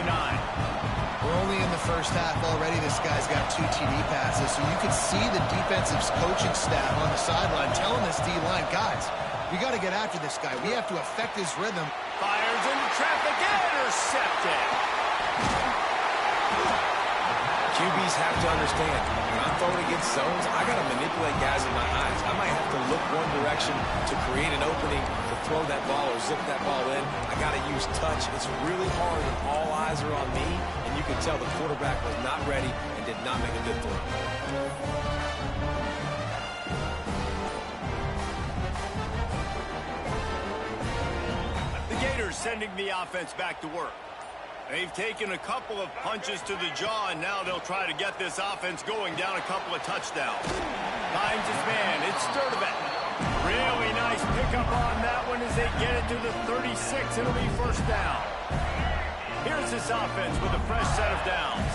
We're only in the first half already. This guy's got 2 TD passes, so you can see the defensive coaching staff on the sideline telling this D-line, guys, we got to get after this guy. We have to affect his rhythm. Fires into traffic, intercepted. QBs have to understand, when I'm throwing against zones, I got to manipulate guys in my eyes. I might have to look one direction to create an opening to throw that ball or zip that ball in. I got to use touch. It's really hard when all eyes are on me, and you can tell the quarterback was not ready and did not make a good throw. Gators sending the offense back to work. They've taken a couple of punches to the jaw, and now they'll try to get this offense going down a couple of touchdowns. Finds his man. It's Sturdivant. Really nice pickup on that one as they get it to the 36. It'll be 1st down. Here's this offense with a fresh set of downs.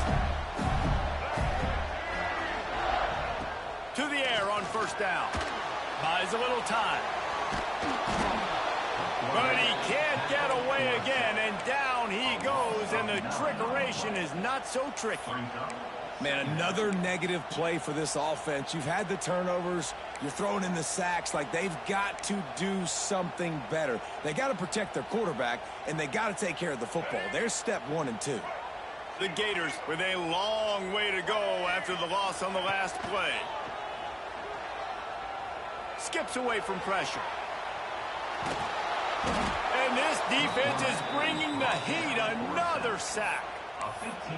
To the air on 1st down. Buys a little time. But he can't get away again, and down he goes, and the trickeration is not so tricky. Man, another negative play for this offense. You've had the turnovers. You're throwing in the sacks. Like, they've got to do something better. They got to protect their quarterback, and they got to take care of the football. There's step 1 and 2. The Gators with a long way to go after the loss on the last play. Skips away from pressure. And this defense is bringing the heat. Another sack.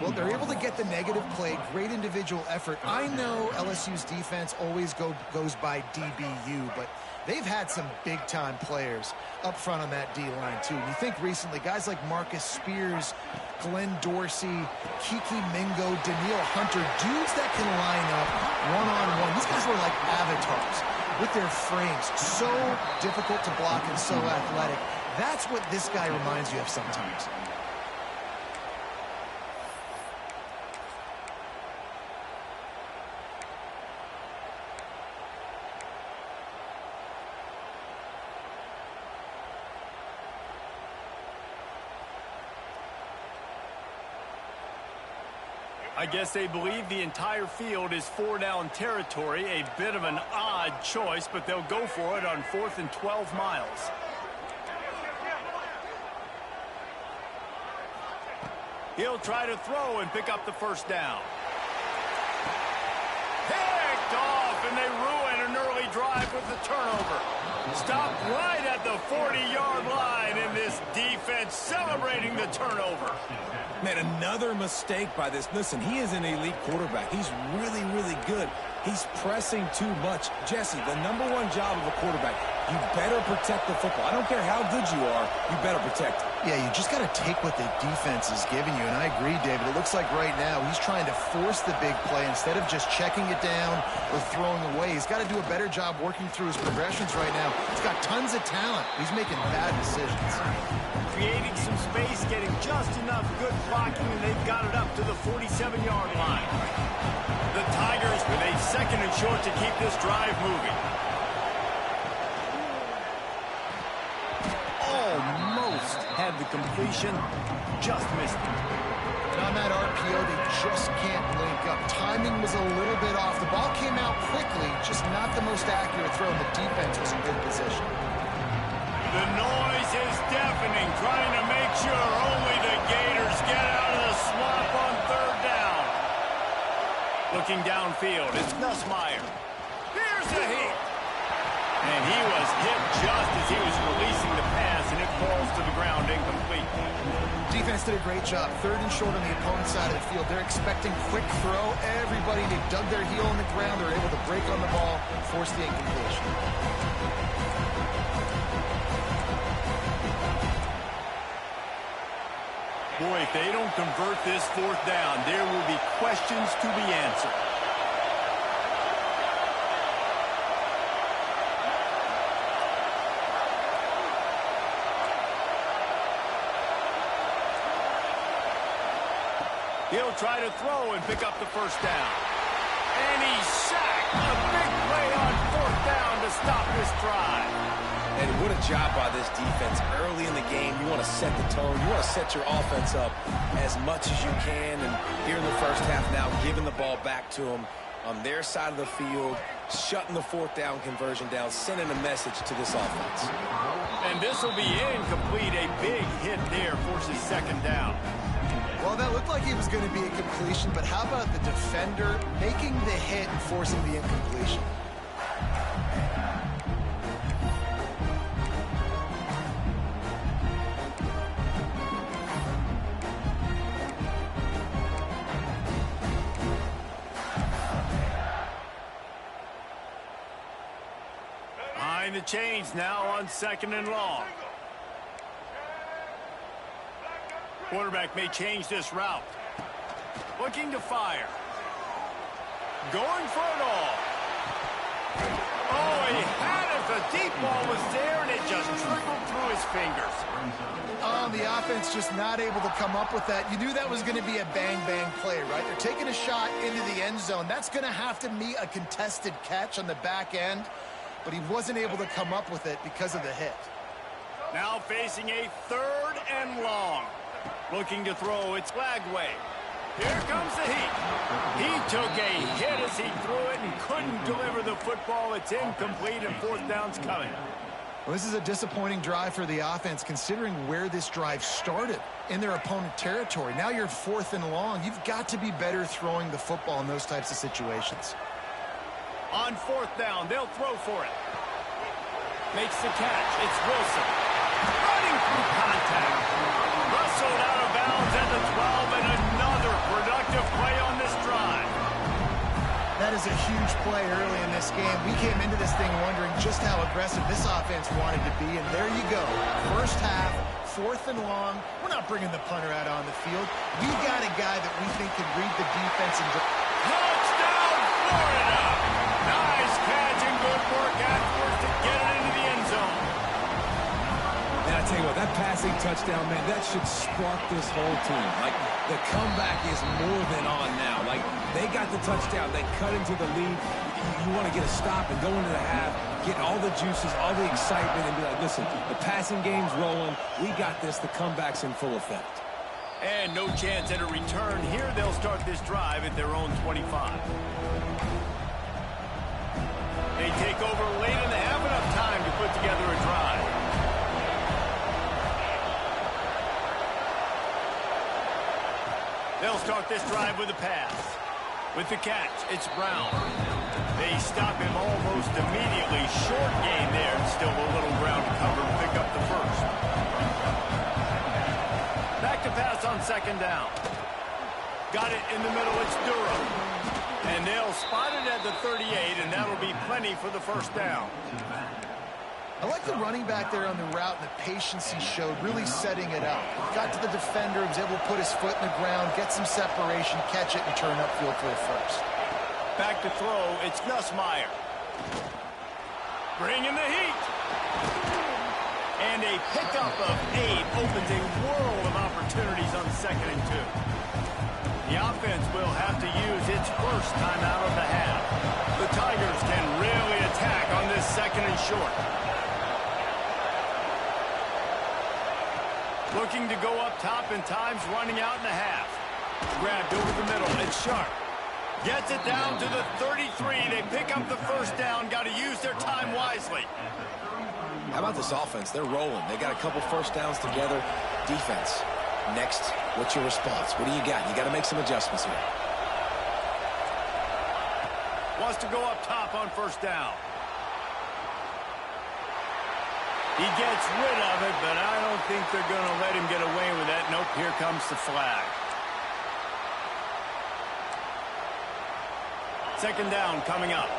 Well, they're able to get the negative play. Great individual effort. I know LSU's defense always goes by DBU, but They've had some big-time players up front on that D-line, too. And you think recently, guys like Marcus Spears, Glenn Dorsey, Kiki Mingo, Daniil Hunter, dudes that can line up one-on-one. These guys were like avatars with their frames. So difficult to block and so athletic. That's what this guy reminds you of sometimes. I guess they believe the entire field is 4-down territory. A bit of an odd choice, but they'll go for it on 4th and 12 miles. He'll try to throw and pick up the first down. Picked off, and they ruin an early drive with the turnover. Stopped right at the 40-yard line, and this defense celebrating the turnover. Man, another mistake by this. Listen, he is an elite quarterback. He's really, really good. He's pressing too much. Jesse, the #1 job of a quarterback, you better protect the football. I don't care how good you are, you better protect it. Yeah, you just got to take what the defense is giving you, and I agree, David. It looks like right now he's trying to force the big play instead of just checking it down or throwing away. He's got to do a better job working through his progressions right now. He's got tons of talent. He's making bad decisions. Creating some space, getting just enough good blocking, and they've got it up to the 47-yard line. The Tigers with a 2nd and short to keep this drive moving. Almost had the completion, just missed it. And on that RPO, they just can't link up. Timing was a little bit off. The ball came out quickly, just not the most accurate throw, and the defense was in good position. The noise is deafening, trying to make sure only the Gators get out of the swamp on 3rd down. Looking downfield, it's Nussmeier. Here's the hit. And he was hit just as he was releasing the pass, and it falls to the ground incomplete. Defense did a great job. 3rd and short on the opponent's side of the field. They're expecting quick throw. Everybody, they dug their heel in the ground. They're able to break on the ball, force the incompletion. Boy, if they don't convert this 4th down, there will be questions to be answered. He'll try to throw and pick up the first down. And he's sacked. A big play on 4th down to stop this drive. And what a job by this defense. Early in the game, you want to set the tone. You want to set your offense up as much as you can. And here in the first half now, giving the ball back to them on their side of the field, shutting the 4th down conversion down, sending a message to this offense. And this will be incomplete. A big hit there forces 2nd down. Well, that looked like he was going to be a completion, but how about the defender making the hit and forcing the incompletion? Behind the chains now on 2nd and long. Quarterback may change this route. Looking to fire. Going for it all. Oh, he had it. The deep ball was there, and it just trickled through his fingers. Oh, the offense just not able to come up with that. You knew that was going to be a bang-bang play, right? They're taking a shot into the end zone. That's going to have to meet a contested catch on the back end, but he wasn't able to come up with it because of the hit. Now facing a 3rd and long. Looking to throw, it's Lagway. Here comes the heat. He took a hit as he threw it and couldn't deliver the football. It's incomplete, and 4th down's coming. Well, this is a disappointing drive for the offense, considering where this drive started, in their opponent territory. Now you're 4th and long. You've got to be better throwing the football in those types of situations. On 4th down, they'll throw for it. Makes the catch. It's Wilson. Running through contact. Wrestled out of bounds at the 12, and another productive play on this drive. That is a huge play early in this game. We came into this thing wondering just how aggressive this offense wanted to be, and there you go. First half, 4th and long. We're not bringing the punter out on the field. We got a guy that we think can read the defense and... Touchdown, Florida! Nice catch and good work afterwards to get it into the end zone. And I tell you what, that passing touchdown, man, that should spark this whole team. Like, the comeback is more than on now. Like, they got the touchdown. They cut into the lead. You want to get a stop and go into the half, get all the juices, all the excitement, and be like, listen, the passing game's rolling. We got this. The comeback's in full effect. And no chance at a return here. They'll start this drive at their own 25. They take over late and they have enough time to put together a drive. They'll start this drive with a pass. With the catch, it's Brown. They stop him almost immediately. Short gain there. Still a little ground to cover to pick up the first. Back to pass on 2nd down. Got it in the middle. It's Durham. And they'll spot it at the 38, and that'll be plenty for the first down. I like the running back there on the route and the patience he showed, really setting it up. Got to the defender, was able to put his foot in the ground, get some separation, catch it, and turn upfield for the first. Back to throw, it's Nussmeier. Bringing the heat. And a pickup of 8 opens a world of opportunities on 2nd and 2. The offense will have to use its first timeout of the half. The Tigers can really attack on this 2nd and short. Looking to go up top and time's running out in the half. Grabbed over the middle. It's Sharp. Gets it down to the 33. They pick up the first down. Got to use their time wisely. How about this offense? They're rolling. They got a couple first downs together. Defense. Next, what's your response? What do you got? You got to make some adjustments here. Wants to go up top on 1st down. He gets rid of it, but I don't think they're going to let him get away with that. Nope, here comes the flag. 2nd down coming up.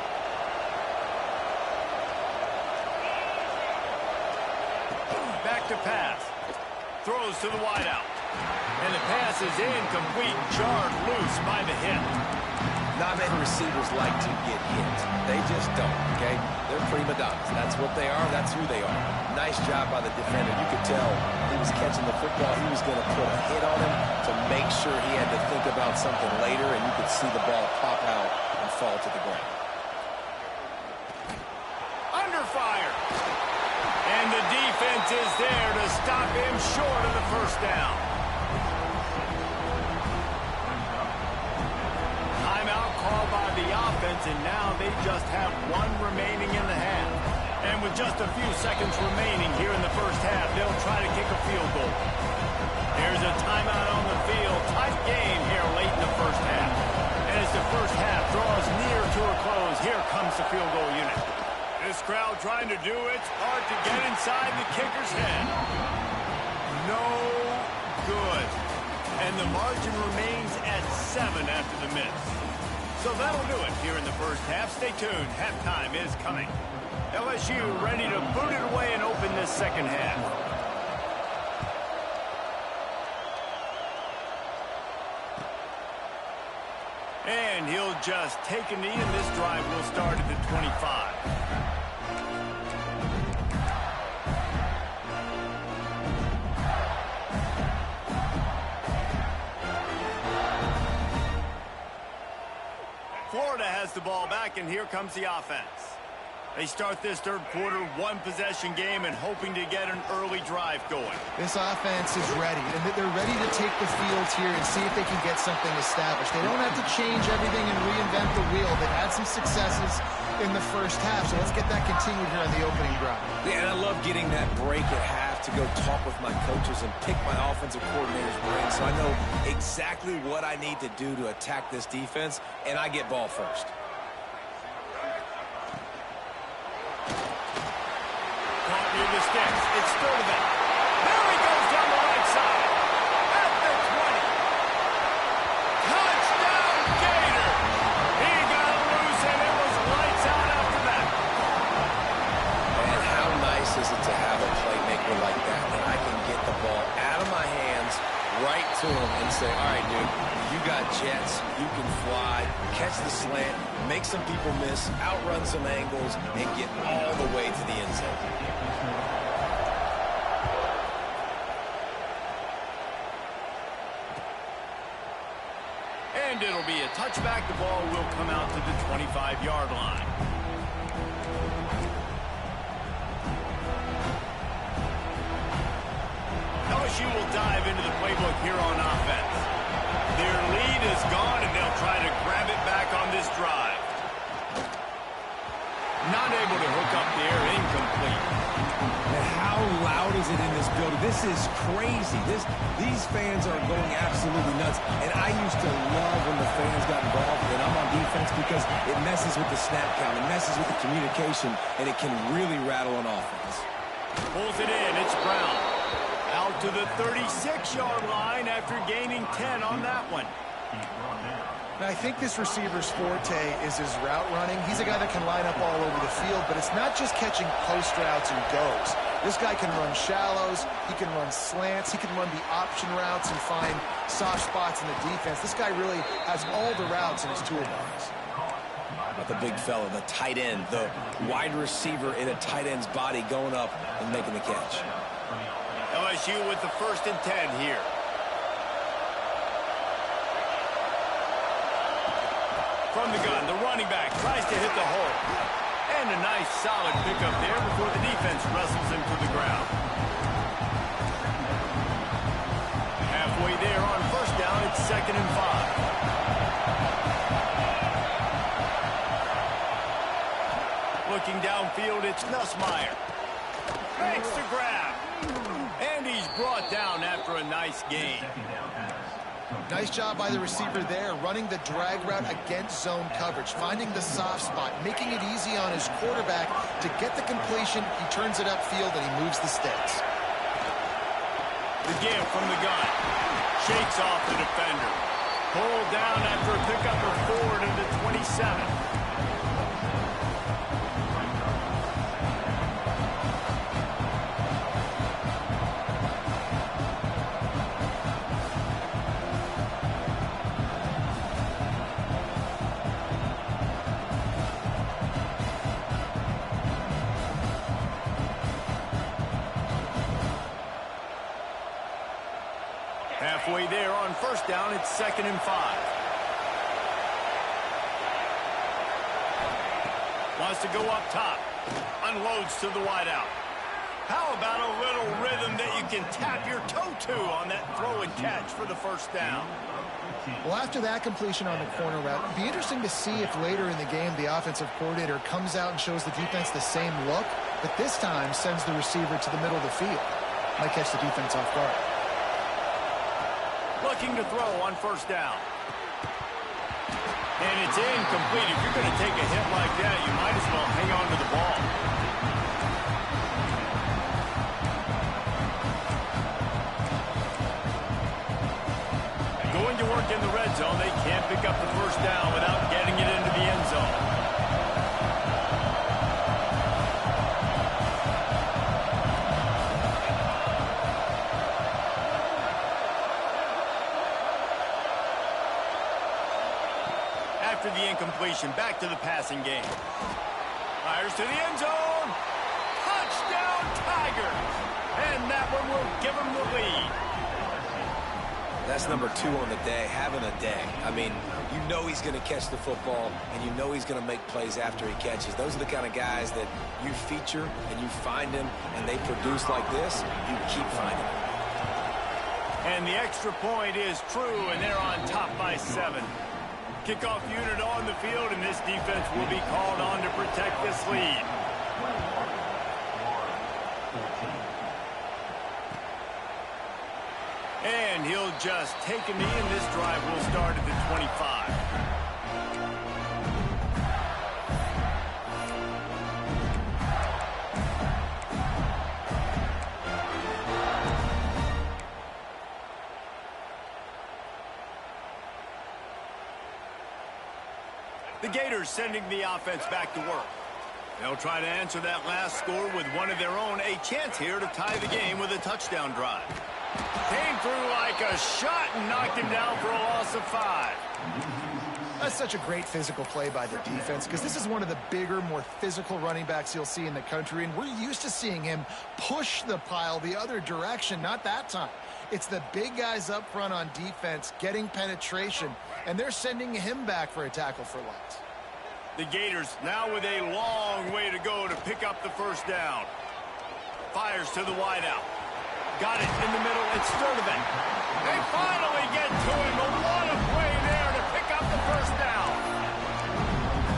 Back to pass. Throws to the wideout. And the pass is incomplete, jarred loose by the hip. Not many receivers like to get hit. They just don't, okay? They're prima donnas. That's what they are. That's who they are. Nice job by the defender. You could tell he was catching the football. He was going to put a hit on him to make sure he had to think about something later, and you could see the ball pop out and fall to the ground. Under fire. And the defense is there to stop him short of the first down. Timeout called by the offense, and now they just have 1 remaining in the half. And with just a few seconds remaining here in the first half, they'll try to kick a field goal. There's a timeout on the field. Tight game here late in the first half. And as the first half draws near to a close, here comes the field goal unit. This crowd trying to do its part to get inside the kicker's head. No good. And the margin remains at 7 after the miss. So that'll do it here in the first half. Stay tuned. Halftime is coming. LSU ready to boot it away and open this 2nd half. And he'll just take a knee, and this drive will start at the 25. Florida has the ball back, and here comes the offense. They start this 3rd quarter, 1-possession game, and hoping to get an early drive going. This offense is ready, and they're ready to take the field here and see if they can get something established. They don't have to change everything and reinvent the wheel. They've had some successes in the first half, so let's get that continued here on the opening drive. Yeah, and I love getting that break at half to go talk with my coaches and pick my offensive coordinator's brain, so I know exactly what I need to do to attack this defense, and I get ball first. Caught near the sticks. It's Sturdivant. There he goes down the right side. At the 20. Touchdown, Gator. He got loose and to him and say, all right, dude, you got jets, you can fly, catch the slant, make some people miss, outrun some angles, and get all the way to the end zone. And it'll be a touchback. The ball will come out to the 25-yard line. LSU will dive into the playbook here on offense. Their lead is gone, and they'll try to grab it back on this drive. Not able to hook up there, incomplete. And how loud is it in this building? This is crazy. These fans are going absolutely nuts. And I used to love when the fans got involved and I'm on defense because it messes with the snap count, it messes with the communication, and it can really rattle an offense. Pulls it in, it's Brown. Out to the 36-yard line after gaining 10 on that one. Now, I think this receiver's forte is his route running. He's a guy that can line up all over the field, but it's not just catching post routes and goes. This guy can run shallows, he can run slants, he can run the option routes and find soft spots in the defense. This guy really has all the routes in his toolbox. But the big fella, the tight end, the wide receiver in a tight end's body going up and making the catch. LSU with the 1st and 10 here. From the gun, the running back tries to hit the hole. And a nice solid pickup there before the defense wrestles him to the ground. Halfway there on 1st down, it's 2nd and 5. Looking downfield, it's Nussmeier. Makes the grab. And he's brought down after a nice gain. Nice job by the receiver there, running the drag route against zone coverage, finding the soft spot, making it easy on his quarterback to get the completion. He turns it upfield and he moves the sticks. The give from the gun. Shakes off the defender. Pulled down after a pickup of 4 to the 27. Halfway there on 1st down, it's 2nd and 5. Wants to go up top. Unloads to the wideout. How about a little rhythm that you can tap your toe to on that throw and catch for the 1st down? Well, after that completion on the corner route, it'd be interesting to see if later in the game the offensive coordinator comes out and shows the defense the same look, but this time sends the receiver to the middle of the field. Might catch the defense off guard. Looking to throw on 1st down. And it's incomplete. If you're going to take a hit like that, you might as well hang on to the ball. Going to work in the red zone. They can't pick up the 1st down without getting it into the end zone. After the incompletion, back to the passing game. Fires to the end zone. Touchdown, Tigers. And that one will give them the lead. That's number 2 on the day, having a day. I mean, you know he's going to catch the football, and you know he's going to make plays after he catches. Those are the kind of guys that you feature, and you find them, and they produce like this, you keep finding them. And the extra point is true, and they're on top by 7. Kickoff unit on the field, and this defense will be called on to protect this lead. And he'll just take a knee, and this drive will start at the 25. The Gators sending the offense back to work. They'll try to answer that last score with one of their own, a chance here to tie the game with a touchdown drive. Came through like a shot and knocked him down for a loss of 5. That's such a great physical play by the defense because this is one of the bigger, more physical running backs you'll see in the country, and we're used to seeing him push the pile the other direction. Not that time. It's the big guys up front on defense getting penetration, and they're sending him back for a tackle for loss. The Gators now with a long way to go to pick up the first down. Fires to the wideout. Got it in the middle. It's Sturdivant. They finally get to him. A lot of play there to pick up the first down.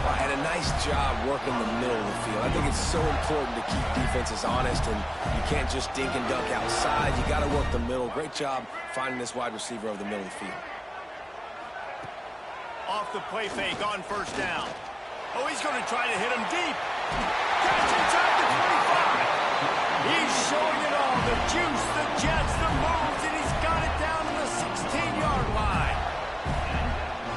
I had a nice job working the middle of the field. I think it's so important to keep defenses honest, and you can't just dink and dunk outside. You got to work the middle. Great job finding this wide receiver over the middle of the field. Off the play fake on first down. Oh, he's going to try to hit him deep. Catch inside the 25. He's showing it all. The juice, the jets, the moves, and he's got it down to the 16-yard line.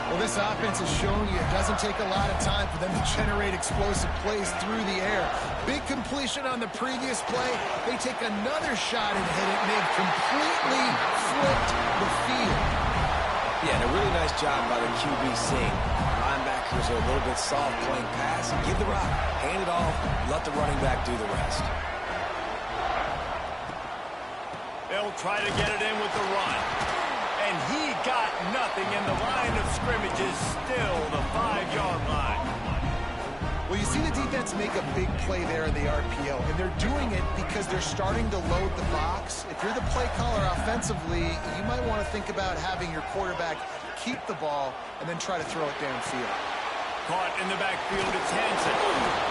Well, this offense is showing you it doesn't take a lot of time for them to generate explosive plays through the air. Big completion on the previous play. They take another shot and hit it, and they've completely flipped the field. Yeah, and a really nice job by the QB seeing linebackers are a little bit soft playing pass. Give the rock, hand it off, let the running back do the rest. They'll try to get it in with the run. And he got nothing, and the line of scrimmage is still the 5-yard line. Well, you see the defense make a big play there in the RPO, and they're doing it because they're starting to load the box. If you're the play caller offensively, you might want to think about having your quarterback keep the ball and then try to throw it downfield. Caught in the backfield, it's Hansen.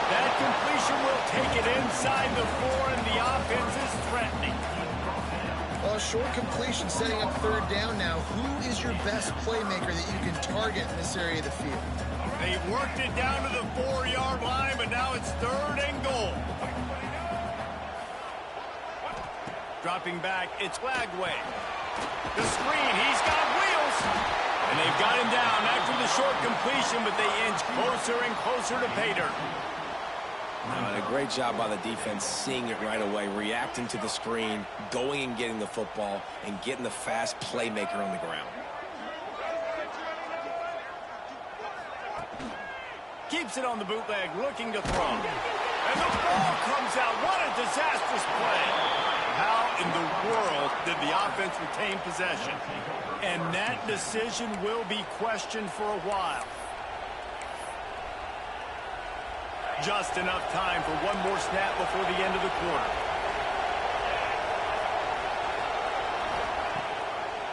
That completion will take it inside the 4, and the offense is threatening. Well, short completion setting up third down now. Who is your best playmaker that you can target in this area of the field? They worked it down to the 4-yard line, but now it's 3rd and goal. Dropping back, it's Lagway. The screen, he's got wheels. And they've got him down after the short completion, but they inch closer and closer to pay dirt. And a great job by the defense seeing it right away, reacting to the screen, going and getting the football, and getting the fast playmaker on the ground. Keeps it on the bootleg, looking to throw. And the ball comes out. What a disastrous play. How in the world did the offense retain possession? And that decision will be questioned for a while. Just enough time for one more snap before the end of the quarter.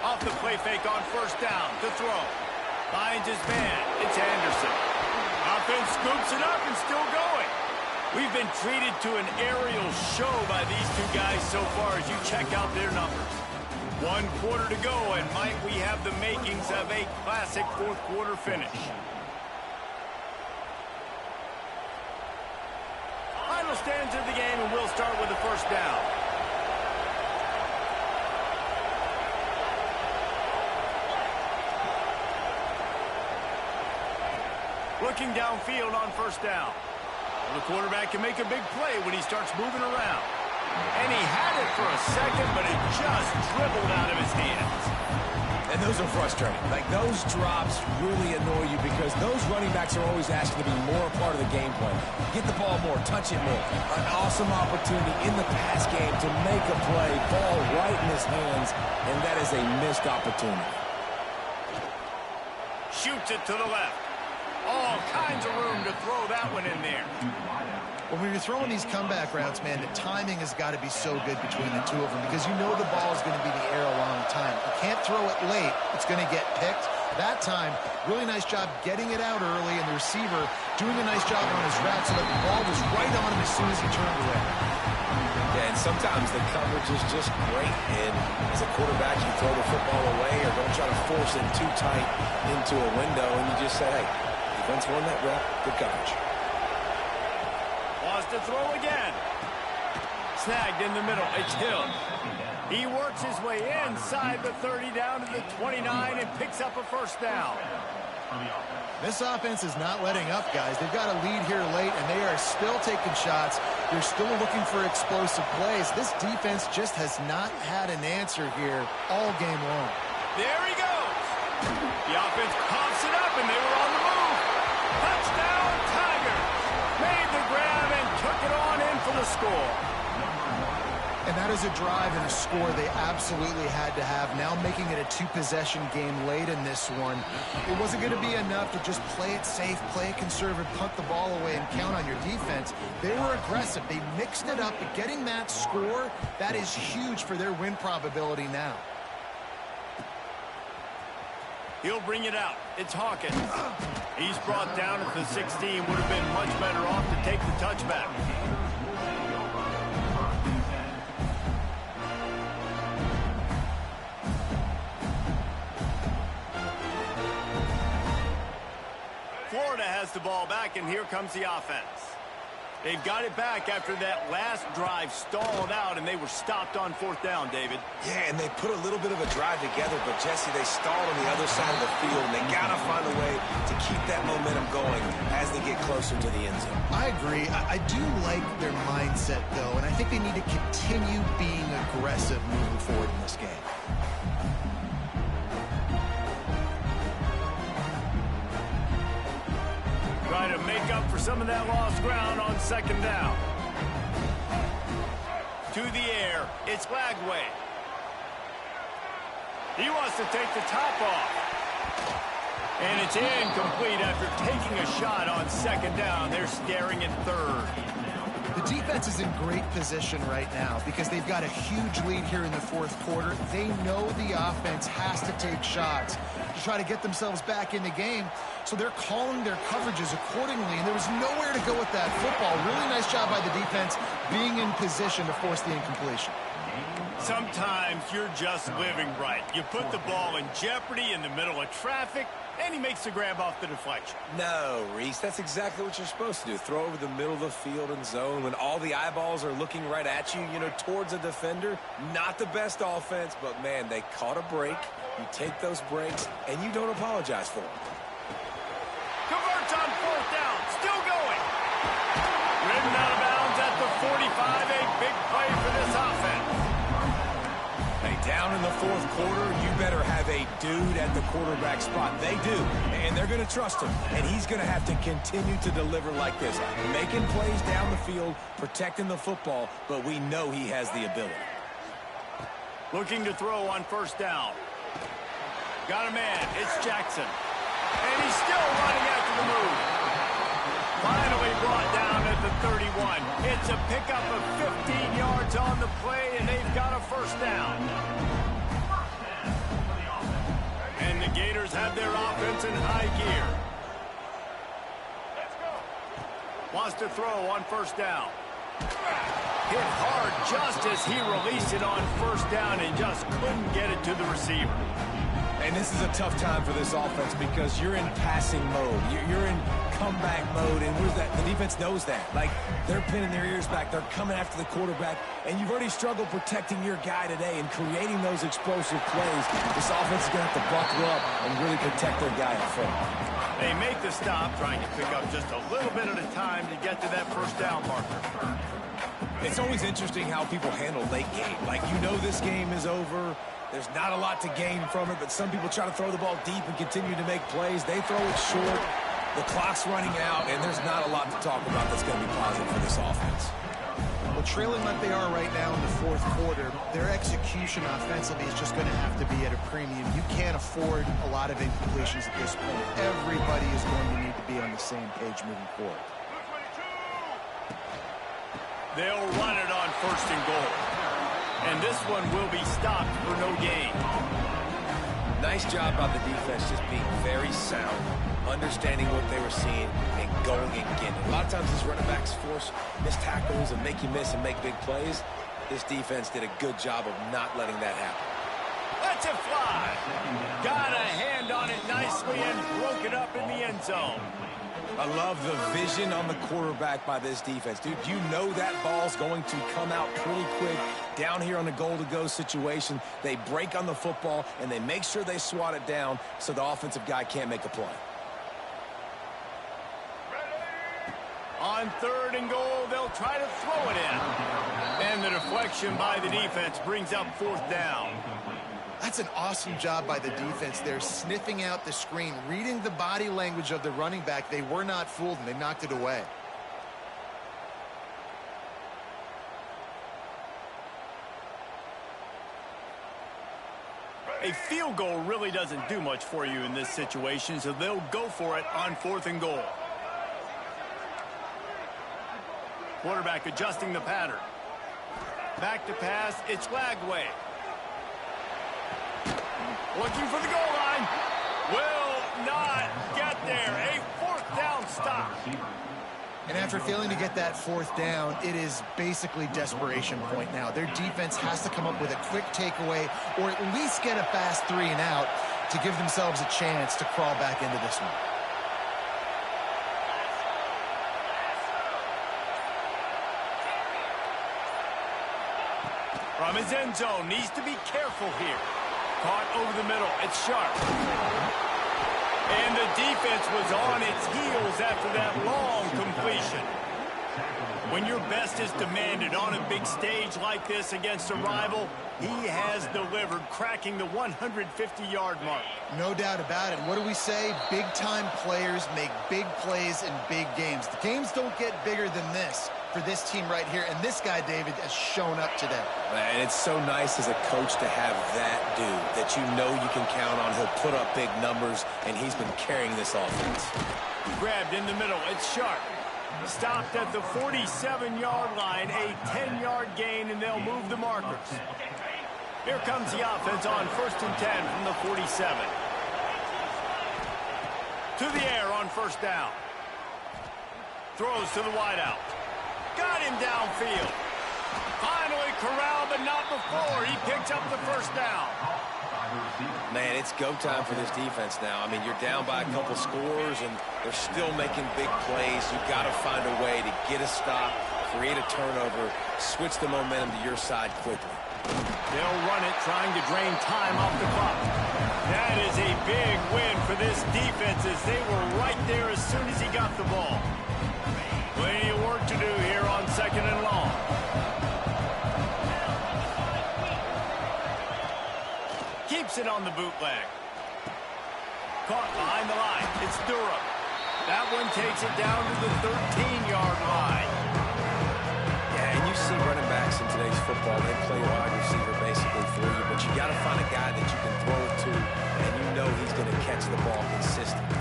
Off the play fake on first down to throw. Finds his man. It's Anderson. Offense scoops it up and still going. We've been treated to an aerial show by these two guys so far as you check out their numbers. 1 quarter to go, and might we have the makings of a classic fourth quarter finish. Final stands of the game, and we'll start with the first down. Looking downfield on first down. The quarterback can make a big play when he starts moving around. And he had it for a second, but it just dribbled out of his hands. And those are frustrating. Like, those drops really annoy you because those running backs are always asking to be more a part of the game plan. Get the ball more, touch it more. An awesome opportunity in the pass game to make a play, ball right in his hands, and that is a missed opportunity. Shoots it to the left. All kinds of room to throw that one in there. Well, when you're throwing these comeback routes, man, the timing has got to be so good between the two of them because you know the ball is going to be in the air a long time. You can't throw it late. It's going to get picked. That time, really nice job getting it out early, and the receiver doing a nice job on his route so that the ball was right on him as soon as he turned away. Yeah, and sometimes the coverage is just great, and as a quarterback, you throw the football away or don't try to force it too tight into a window, and you just say, hey, defense won that rep, good coverage. Lost to throw again. Snagged in the middle, it's Hill. He works his way inside the 30 down to the 29 and picks up a first down. This offense is not letting up, guys. They've got a lead here late, and they are still taking shots You're still looking for explosive plays. This defense just has not had an answer here all game long. There he goes. The offense pops it up, and they were on the move. Touchdown, Tigers. Made the grab and took it on in for the score. And that is a drive and a score they absolutely had to have. Now making it a two-possession game late in this one. It wasn't going to be enough to just play it safe, play it conservative, punt the ball away, and count on your defense. They were aggressive. They mixed it up, but getting that score, that is huge for their win probability now. He'll bring it out. It's Hawkins. He's brought down at the 16. Would have been much better off to take the touchback. Florida has the ball back, and here comes the offense. They've got it back after that last drive stalled out, and they were stopped on fourth down, David. Yeah, and they put a little bit of a drive together, but, Jesse, they stalled on the other side of the field, and they got to find a way to keep that momentum going as they get closer to the end zone. I agree. I do like their mindset, though, and I think they need to continue being aggressive moving forward in this game. Try to make up for some of that lost ground on second down. To the air, it's Lagway. He wants to take the top off. And it's incomplete after taking a shot on second down. They're staring at third. The defense is in great position right now because they've got a huge lead here in the fourth quarter. They know the offense has to take shots to try to get themselves back in the game. So they're calling their coverages accordingly, and there was nowhere to go with that football. Really nice job by the defense being in position to force the incompletion. Sometimes you're just living right. You put the ball in jeopardy in the middle of traffic, and he makes the grab off the deflection. No, Reese, that's exactly what you're supposed to do. Throw over the middle of the field and zone when all the eyeballs are looking right at you, towards a defender. Not the best offense, but, man, they caught a break. You take those breaks, and you don't apologize for them. Converts on fourth down. Still going. Ridden out of bounds at the 45. A big play for this offense. Hey, down in the fourth quarter, you better have a dude at the quarterback spot. They do, and they're going to trust him. And he's going to have to continue to deliver like this. Making plays down the field, protecting the football, but we know he has the ability. Looking to throw on first down. Got a man. It's Jackson. And he's still running after the move. Finally brought down at the 31. It's a pickup of 15 yards on the play, and they've got a first down. And the Gators have their offense in high gear. Wants to throw on first down. Hit hard just as he released it on first down and just couldn't get it to the receiver. And this is a tough time for this offense because you're in passing mode. You're in comeback mode, and the defense knows that. Like, they're pinning their ears back. They're coming after the quarterback, and you've already struggled protecting your guy today and creating those explosive plays. This offense is going to have to buckle up and really protect their guy in front. They make the stop, trying to pick up just a little bit at a time to get to that first down marker. It's always interesting how people handle late game. Like, this game is over. There's not a lot to gain from it, but some people try to throw the ball deep and continue to make plays. They throw it short. The clock's running out, and there's not a lot to talk about that's going to be positive for this offense. Well, trailing like they are right now in the fourth quarter, their execution offensively is just going to have to be at a premium. You can't afford a lot of incompletions at this point. Everybody is going to need to be on the same page moving forward. They'll run it on first and goal. And this one will be stopped for no gain. Nice job by the defense just being very sound, understanding what they were seeing, and going and getting it. A lot of times these running backs force missed tackles and make you miss and make big plays. This defense did a good job of not letting that happen. Lets it fly. Got a hand on it nicely and broke it up in the end zone. I love the vision on the quarterback by this defense. Dude, you know that ball's going to come out pretty quick down here on the goal-to-go situation. They break on the football, and they make sure they swat it down so the offensive guy can't make a play. On 3rd and goal, they'll try to throw it in. And the deflection by the defense brings up 4th down. That's an awesome job by the defense there, sniffing out the screen, reading the body language of the running back. They were not fooled, and they knocked it away. A field goal really doesn't do much for you in this situation, so they'll go for it on 4th and goal. Quarterback adjusting the pattern. Back to pass, it's Lagway. Looking for the goal line. Will not get there. A 4th down stop. And after failing to get that 4th down, it is basically desperation point now. Their defense has to come up with a quick takeaway or at least get a fast 3 and out to give themselves a chance to crawl back into this one. From his end zone, needs to be careful here. Caught over the middle, it's Sharp. And the defense was on its heels after that long completion. When your best is demanded on a big stage like this against a rival, he has delivered, cracking the 150-yard mark. No doubt about it. What do we say? Big-time players make big plays in big games. The games don't get bigger than this for this team right here, and this guy, David, has shown up today. And it's so nice as a coach to have that dude that you know you can count on. He'll put up big numbers, and he's been carrying this offense. Grabbed in the middle, it's Sharp. Stopped at the 47-yard line, a 10-yard gain, and they'll move the markers. Here comes the offense on 1st and 10 from the 47. To the air on 1st down. Throws to the wideout. Got him downfield. Finally corralled, but not before. He picks up the 1st down. Man, it's go time for this defense now. I mean, you're down by a couple scores, and they're still making big plays. You've got to find a way to get a stop, create a turnover, switch the momentum to your side quickly. They'll run it, trying to drain time off the clock. That is a big win for this defense, as they were right there as soon as he got the ball. Plenty of work to do here on 2nd and long. Keeps it on the bootleg. Caught behind the line. It's Durham. That one takes it down to the 13-yard line. Yeah, and you see running backs in today's football, they play wide receiver basically for you, but you got to find a guy that you can throw it to, and you know he's going to catch the ball consistently.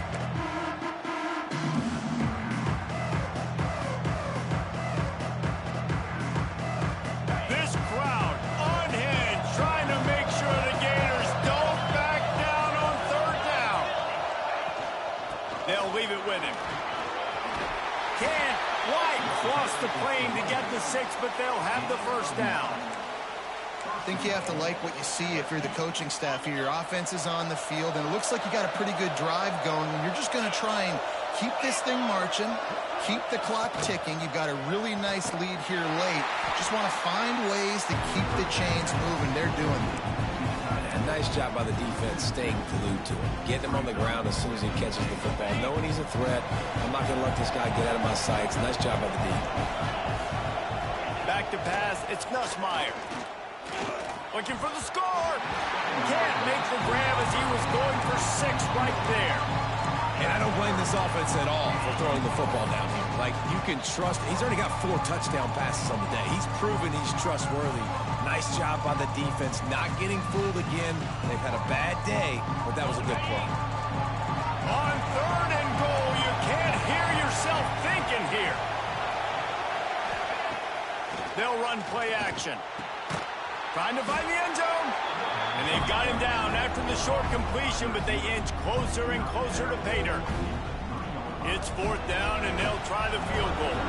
This crowd unhinged, trying to make sure the Gators don't back down on 3rd down. They'll leave it with him. Can't quite cross the plane to get the 6, but they'll have the 1st down. I think you have to like what you see if you're the coaching staff here. Your offense is on the field, and it looks like you got a pretty good drive going, and you're just going to try and keep this thing marching, keep the clock ticking. You've got a really nice lead here late. Just want to find ways to keep the chains moving. They're doing it. A nice job by the defense staying glued to him, getting him on the ground as soon as he catches the football, knowing he's a threat. I'm not going to let this guy get out of my sights. Nice job by the D. Back to pass, it's Nussmeier. Looking for the score. Can't make the grab as he was going for 6 right there. And I don't blame this offense at all for throwing the football down here. Like, you can trust. He's already got 4 touchdown passes on the day. He's proven he's trustworthy. Nice job by the defense, not getting fooled again. They've had a bad day, but that was a good play. On 3rd and goal, you can't hear yourself thinking here. They'll run play action. Trying to find the end zone. And they've got him down after the short completion, but they inch closer and closer to Pater. It's 4th down, and they'll try the field goal.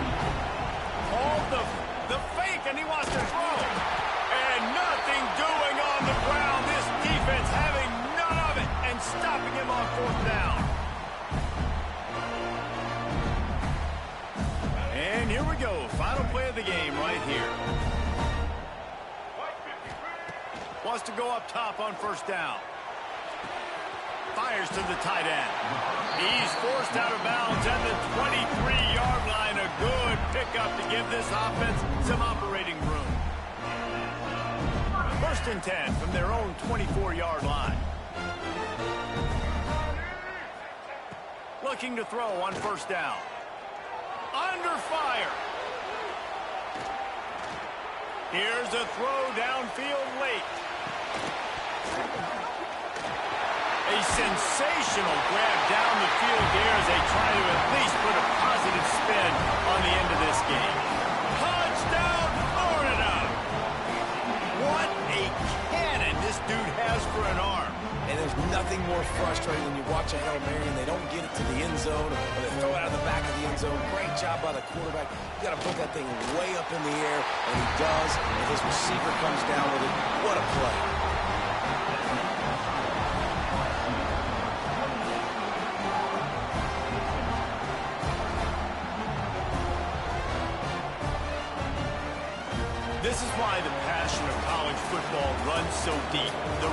Called the fake, and he wants to throw. And nothing doing on the ground. This defense having none of it and stopping him on 4th down. And here we go. Final play of the game right here. Wants to go up top on 1st down. fires to the tight end. He's forced out of bounds at the 23-yard line. A good pickup to give this offense some operating room. 1st and 10 from their own 24-yard line. Looking to throw on 1st down. Under fire. Here's a throw downfield late. A sensational grab down the field there as they try to at least put a positive spin on the end of this game. Touchdown, Florida! What a cannon this dude has for an arm. And there's nothing more frustrating when you watch a Hail Mary and they don't get it to the end zone or they throw it out of the back of the end zone. Great job by the quarterback. You got to put that thing way up in the air, and he does, and his receiver comes down with it. What a play. This is why the passion of college football runs so deep. The